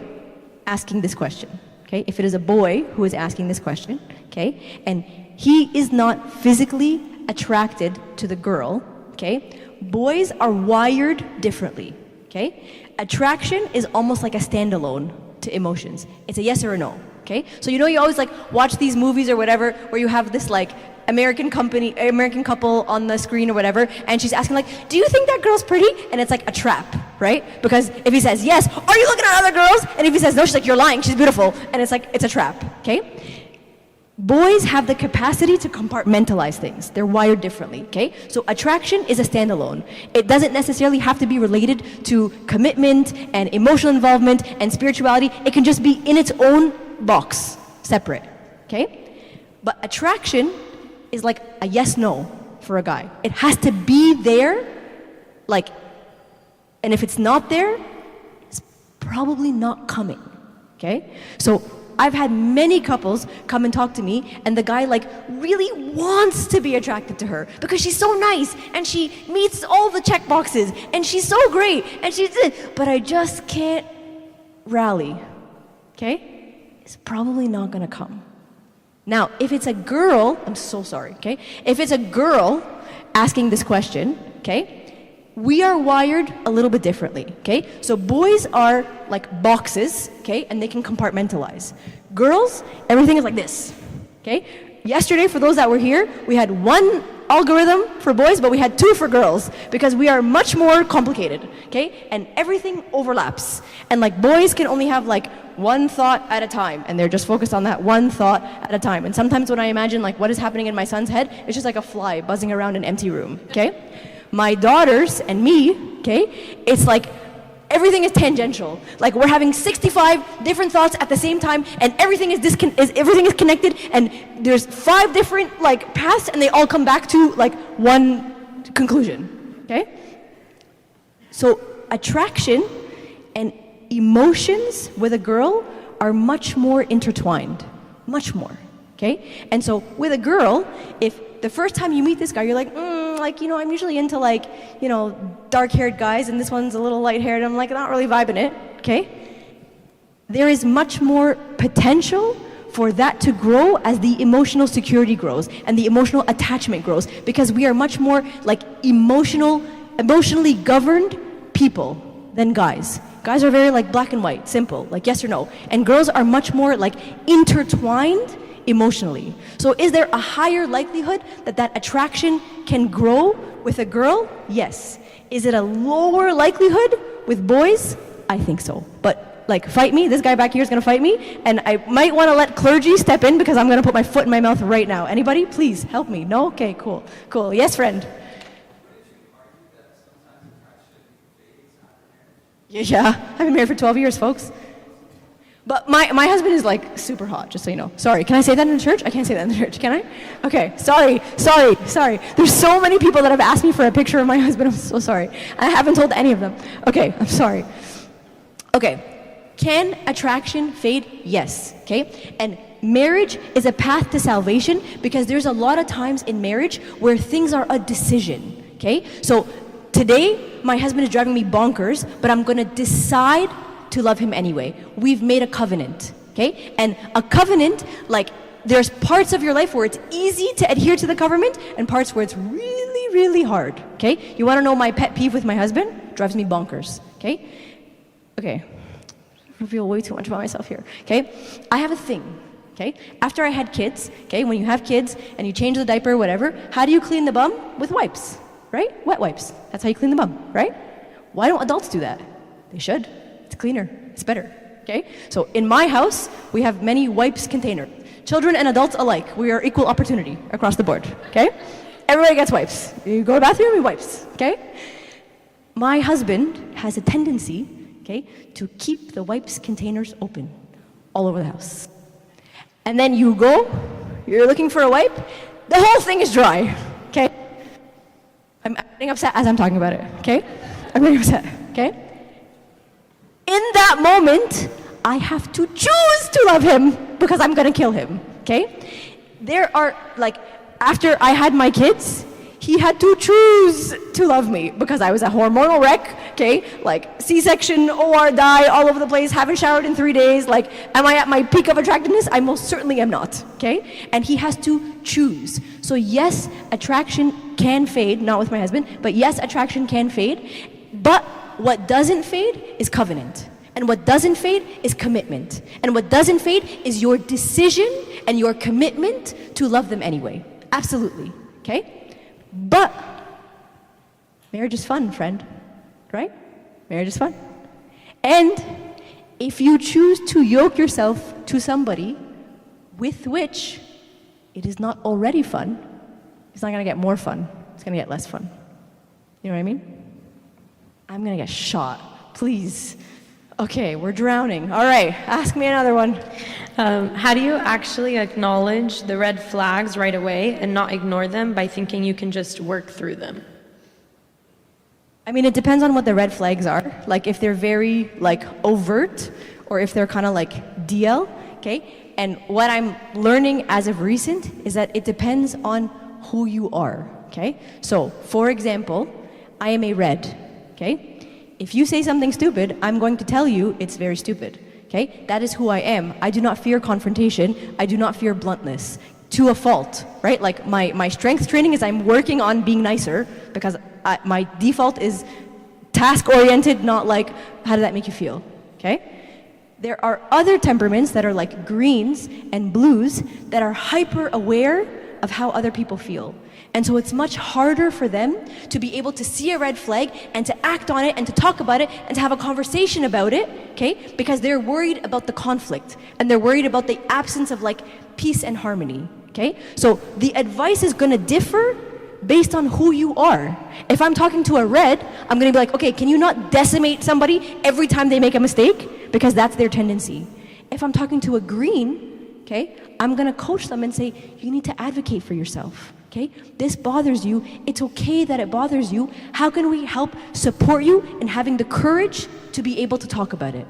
asking this question, okay, if it is a boy who is asking this question, okay, and he is not physically attracted to the girl, okay, boys are wired differently, okay? Attraction is almost like a standalone to emotions. It's a yes or a no, okay? So you know you always like watch these movies or whatever where you have this like American couple on the screen or whatever, and she's asking like, do you think that girl's pretty? And it's like a trap, right? Because if he says yes, are you looking at other girls? And if he says no, she's like, you're lying, she's beautiful. And it's like, it's a trap, okay? Boys have the capacity to compartmentalize things. They're wired differently, okay? So attraction is a standalone. It doesn't necessarily have to be related to commitment and emotional involvement and spirituality. It can just be in its own box, separate, okay? But attraction is like a yes-no for a guy. It has to be there, like, and if it's not there, it's probably not coming, okay? So I've had many couples come and talk to me, and the guy like really wants to be attracted to her because she's so nice and she meets all the check boxes and she's so great and but I just can't rally, okay? It's probably not gonna come. Now, if it's a girl, I'm so sorry, okay? If it's a girl asking this question, okay, we are wired a little bit differently, okay? So boys are like boxes, okay, and they can compartmentalize. Girls, everything is like this, okay? Yesterday, for those that were here, we had one algorithm for boys, but we had two for girls because we are much more complicated, okay? And everything overlaps. And like boys can only have like one thought at a time, and they're just focused on that one thought at a time. And sometimes when I imagine like what is happening in my son's head, it's just like a fly buzzing around an empty room, okay? My daughters and me, okay, it's like everything is tangential. Like we're having 65 different thoughts at the same time, and everything is everything is connected, and there's 5 different like paths, and they all come back to like one conclusion. Okay? So attraction and emotions with a girl are much more intertwined, much more. Okay? And so with a girl, if the first time you meet this guy, you're like, like, you know, I'm usually into like, you know, dark-haired guys, and this one's a little light-haired, I'm like not really vibing it, okay? There is much more potential for that to grow as the emotional security grows and the emotional attachment grows, because we are much more like emotionally governed people than guys. Guys are very like black and white, simple, like yes or no. And girls are much more like intertwined emotionally. So is there a higher likelihood that that attraction can grow with a girl? Yes. Is it a lower likelihood with boys? I think so. But like, fight me, this guy back here is gonna fight me, and I might wanna let clergy step in because I'm gonna put my foot in my mouth right now. Anybody? Please, help me. No? Okay, cool. Cool. Yes, friend? Yeah, I've been married for 12 years, folks. But my husband is like super hot, just so you know. Sorry, can I say that in the church? I can't say that in the church, can I? Okay, sorry. There's so many people that have asked me for a picture of my husband, I'm so sorry. I haven't told any of them. Okay, I'm sorry. Okay, can attraction fade? Yes, okay? And marriage is a path to salvation because there's a lot of times in marriage where things are a decision, okay? So today, my husband is driving me bonkers, but I'm gonna decide to love him anyway. We've made a covenant, okay? And a covenant, like, there's parts of your life where it's easy to adhere to the covenant and parts where it's really, really hard, okay? You wanna know my pet peeve with my husband? Drives me bonkers, okay? Okay, I feel way too much about myself here, okay? I have a thing, okay? After I had kids, okay, when you have kids and you change the diaper, whatever, how do you clean the bum? With wipes, right? Wet wipes. That's how you clean the bum, right? Why don't adults do that? They should. It's cleaner. It's better, okay? So in my house, we have many wipes containers. Children and adults alike, we are equal opportunity across the board, okay? Everybody gets wipes. You go to the bathroom, he wipes, okay? My husband has a tendency, okay, to keep the wipes containers open all over the house. And then you go, you're looking for a wipe, the whole thing is dry, okay? I'm getting upset as I'm talking about it, okay? I'm getting upset, okay? In that moment, I have to choose to love him because I'm gonna kill him, okay? There are, like, after I had my kids, he had to choose to love me because I was a hormonal wreck, okay? Like, C-section, OR, die, all over the place, haven't showered in 3 days. Like, am I at my peak of attractiveness? I most certainly am not, okay? And he has to choose. So yes, attraction can fade, not with my husband, but yes, attraction can fade. But what doesn't fade is covenant. And what doesn't fade is commitment. And what doesn't fade is your decision and your commitment to love them anyway. Absolutely, okay? But marriage is fun, friend, right? Marriage is fun. And if you choose to yoke yourself to somebody with which it is not already fun, it's not gonna get more fun, it's gonna get less fun. You know what I mean? I'm gonna get shot, please. Okay, we're drowning. All right, ask me another one. How do you actually acknowledge the red flags right away and not ignore them by thinking you can just work through them? I mean, it depends on what the red flags are. Like, if they're very, like, overt, or if they're kind of like DL, okay? And what I'm learning as of recent is that it depends on who you are, okay? So, for example, I am a red, okay? If you say something stupid, I'm going to tell you it's very stupid, okay? That is who I am. I do not fear confrontation. I do not fear bluntness. To a fault, right? Like, my strength training is I'm working on being nicer because my default is task-oriented, not like, how did that make you feel, okay? There are other temperaments that are like greens and blues that are hyper-aware of how other people feel. And so it's much harder for them to be able to see a red flag and to act on it and to talk about it and to have a conversation about it, okay? Because they're worried about the conflict and they're worried about the absence of like peace and harmony, okay? So the advice is gonna differ based on who you are. If I'm talking to a red, I'm gonna be like, okay, can you not decimate somebody every time they make a mistake? Because that's their tendency. If I'm talking to a green, okay, I'm gonna coach them and say, you need to advocate for yourself. Okay, this bothers you. It's okay that it bothers you. How can we help support you in having the courage to be able to talk about it?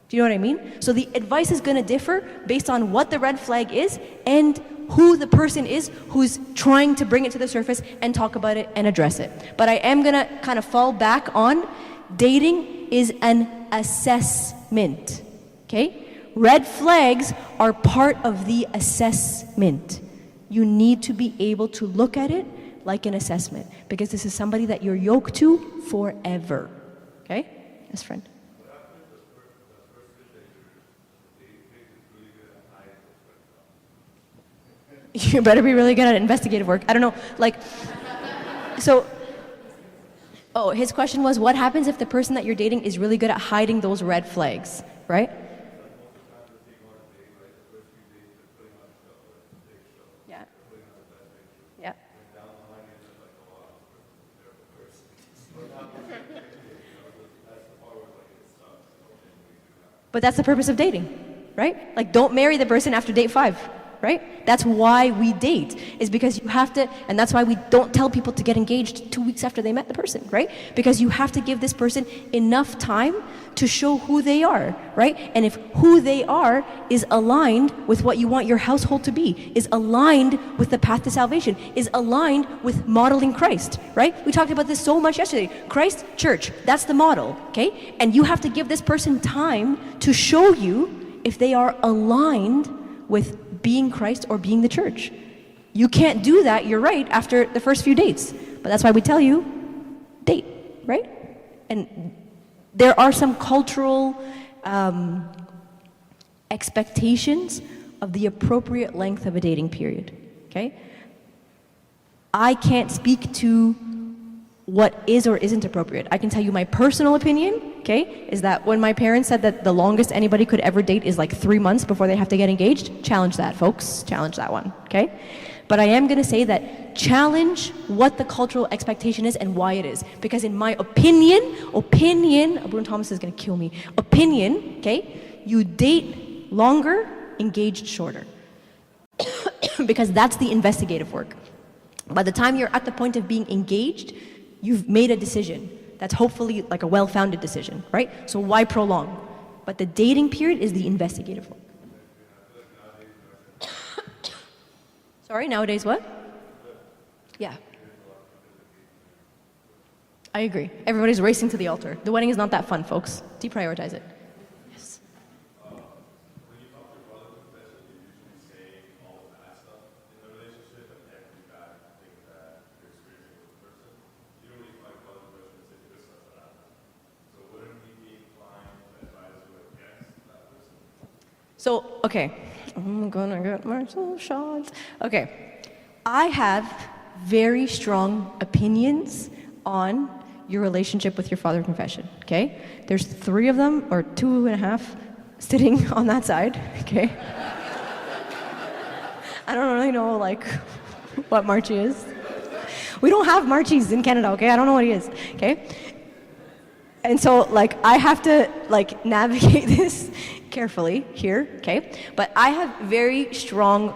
Do you know what I mean? So the advice is going to differ based on what the red flag is and who the person is who's trying to bring it to the surface and talk about it and address it. But I am going to kind of fall back on dating is an assessment. Okay? Red flags are part of the assessment. You need to be able to look at it like an assessment because this is somebody that you're yoked to forever. Okay? Yes, friend. You better be really good at investigative work. I don't know, like, so, oh, his question was, what happens if the person that you're dating is really good at hiding those red flags, right? Yeah. Yeah. But that's the purpose of dating, right? Like, don't marry the person after date 5, right? That's why we date, is because you have to, and that's why we don't tell people to get engaged 2 weeks after they met the person, right? Because you have to give this person enough time to show who they are, right? And if who they are is aligned with what you want your household to be, is aligned with the path to salvation, is aligned with modeling Christ, right? We talked about this so much yesterday. Christ, church, that's the model, okay? And you have to give this person time to show you if they are aligned with being Christ or being the church. You can't do that, you're right, after the first few dates. But that's why we tell you, date, right? And there are some cultural expectations of the appropriate length of a dating period, okay? I can't speak to what is or isn't appropriate. I can tell you my personal opinion, okay, is that when my parents said that the longest anybody could ever date is like 3 months before they have to get engaged, challenge that, folks. Challenge that one, okay? But I am going to say that challenge what the cultural expectation is and why it is. Because in my opinion, Bruno Thomas is going to kill me, opinion, okay, you date longer, engaged shorter. Because that's the investigative work. By the time you're at the point of being engaged, you've made a decision that's hopefully like a well-founded decision, right? So why prolong? But the dating period is the investigative work. Sorry, nowadays what? Yeah. I agree. Everybody's racing to the altar. The wedding is not that fun, folks. Deprioritize it. Yes. So, okay, I'm gonna get myself shot. Okay, I have very strong opinions on your relationship with your father of confession, okay? There's 3 of them, or 2.5, sitting on that side, okay? I don't really know, like, what Marchie is. We don't have Marchies in Canada, okay? I don't know what he is, okay? And so, like, I have to, like, navigate this carefully here, okay? But I have very strong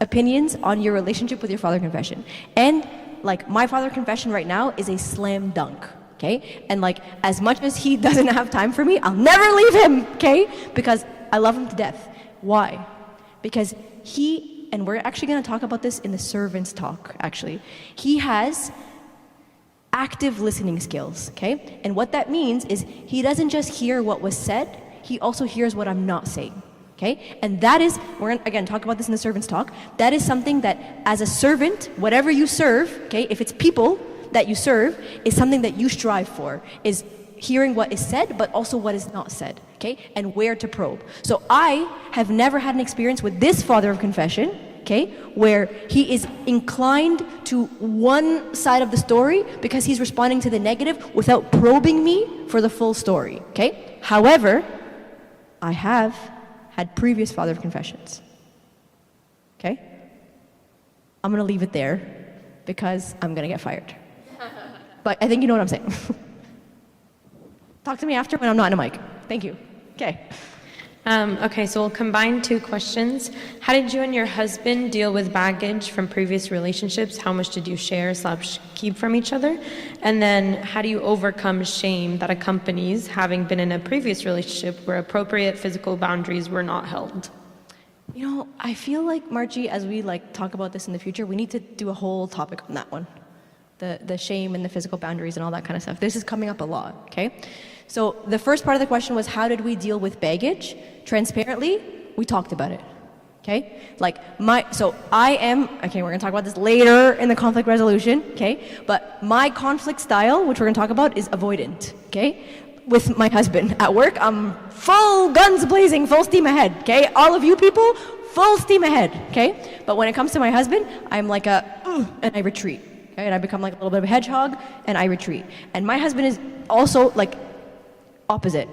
opinions on your relationship with your father confession. And, like, my father confession right now is a slam dunk, okay? And, like, as much as he doesn't have time for me, I'll never leave him, okay? Because I love him to death. Why? Because he, and we're actually going to talk about this in the servants talk, actually. He has active listening skills, okay? And what that means is he doesn't just hear what was said, he also hears what I'm not saying, okay? And that is, we're gonna, again, talk about this in the servants talk, that is something that as a servant, whatever you serve, okay, if it's people that you serve, is something that you strive for, is hearing what is said, but also what is not said, okay? And where to probe. So I have never had an experience with this father of confession, okay, where he is inclined to one side of the story because he's responding to the negative without probing me for the full story, okay? However, I have had previous father of confessions, okay? I'm gonna leave it there because I'm gonna get fired. But I think you know what I'm saying. Talk to me after when I'm not in a mic. Thank you. Okay. Okay, so we'll combine 2 questions. How did you and your husband deal with baggage from previous relationships? How much did you share / keep from each other? And then how do you overcome shame that accompanies having been in a previous relationship where appropriate physical boundaries were not held? You know, I feel like, Margie, as we like talk about this in the future, we need to do a whole topic on that one. The shame and the physical boundaries and all that kind of stuff. This is coming up a lot, okay? So the first part of the question was, how did we deal with baggage? Transparently, we talked about it, okay? Like okay, we're gonna talk about this later in the conflict resolution, okay? But my conflict style, which we're gonna talk about, is avoidant, okay? With my husband at work, I'm full guns blazing, full steam ahead, okay? All of you people, full steam ahead, okay? But when it comes to my husband, I'm like and I retreat, okay? And I become like a little bit of a hedgehog, and I retreat. And my husband is also like opposite.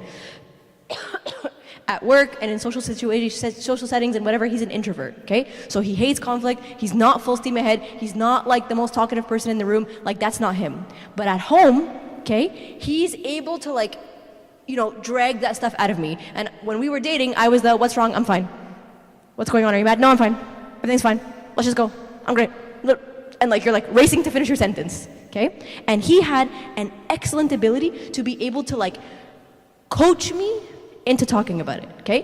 At work and in social situations, social settings and whatever, he's an introvert, okay? So he hates conflict, he's not full steam ahead, he's not like the most talkative person in the room, like that's not him. But at home, okay, he's able to like, drag that stuff out of me. And when we were dating, I was what's wrong? I'm fine. What's going on? Are you mad? No, I'm fine. Everything's fine. Let's just go. I'm great. And like you're like racing to finish your sentence, okay? And he had an excellent ability to be able to like coach me into talking about it, okay?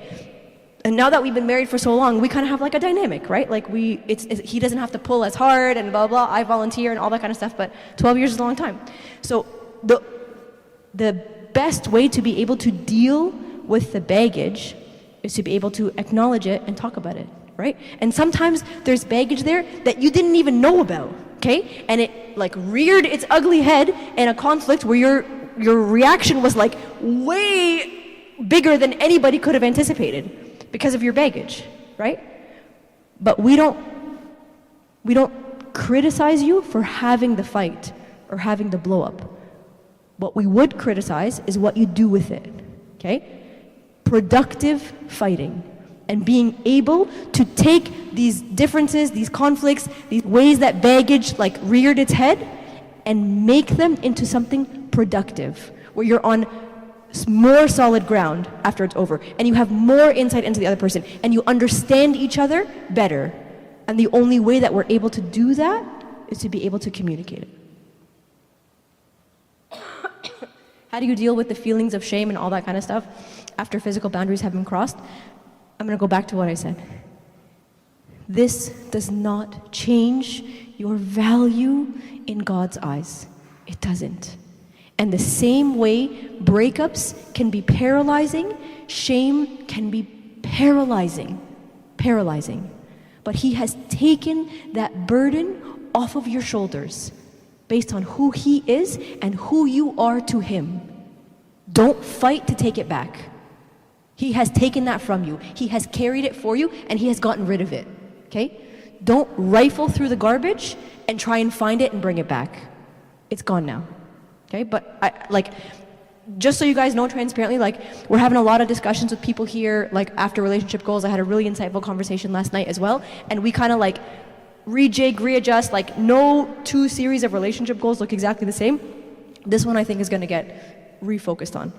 And now that we've been married for so long, we kind of have like a dynamic, right? Like he doesn't have to pull as hard and blah, blah, I volunteer and all that kind of stuff, but 12 years is a long time. So the best way to be able to deal with the baggage is to be able to acknowledge it and talk about it, right? And sometimes there's baggage there that you didn't even know about, okay? And it like reared its ugly head in a conflict where your reaction was like way bigger than anybody could have anticipated because of your baggage, right? But we don't criticize you for having the fight or having the blow up. What we would criticize is what you do with it, okay? Productive fighting and being able to take these differences, these conflicts, these ways that baggage like reared its head and make them into something productive where you're on more solid ground after it's over, and you have more insight into the other person, and you understand each other better. And the only way that we're able to do that is to be able to communicate it. How do you deal with the feelings of shame and all that kind of stuff after physical boundaries have been crossed? I'm going to go back to what I said. This does not change your value in God's eyes. It doesn't. And the same way breakups can be paralyzing, shame can be paralyzing. But He has taken that burden off of your shoulders based on who He is and who you are to Him. Don't fight to take it back. He has taken that from you. He has carried it for you, and He has gotten rid of it, okay? Don't rifle through the garbage and try and find it and bring it back. It's gone now. Okay, but just so you guys know transparently, we're having a lot of discussions with people here, after relationship goals. I had a really insightful conversation last night as well, and we kind of rejig, readjust, no two series of relationship goals look exactly the same. This one I think is going to get refocused on.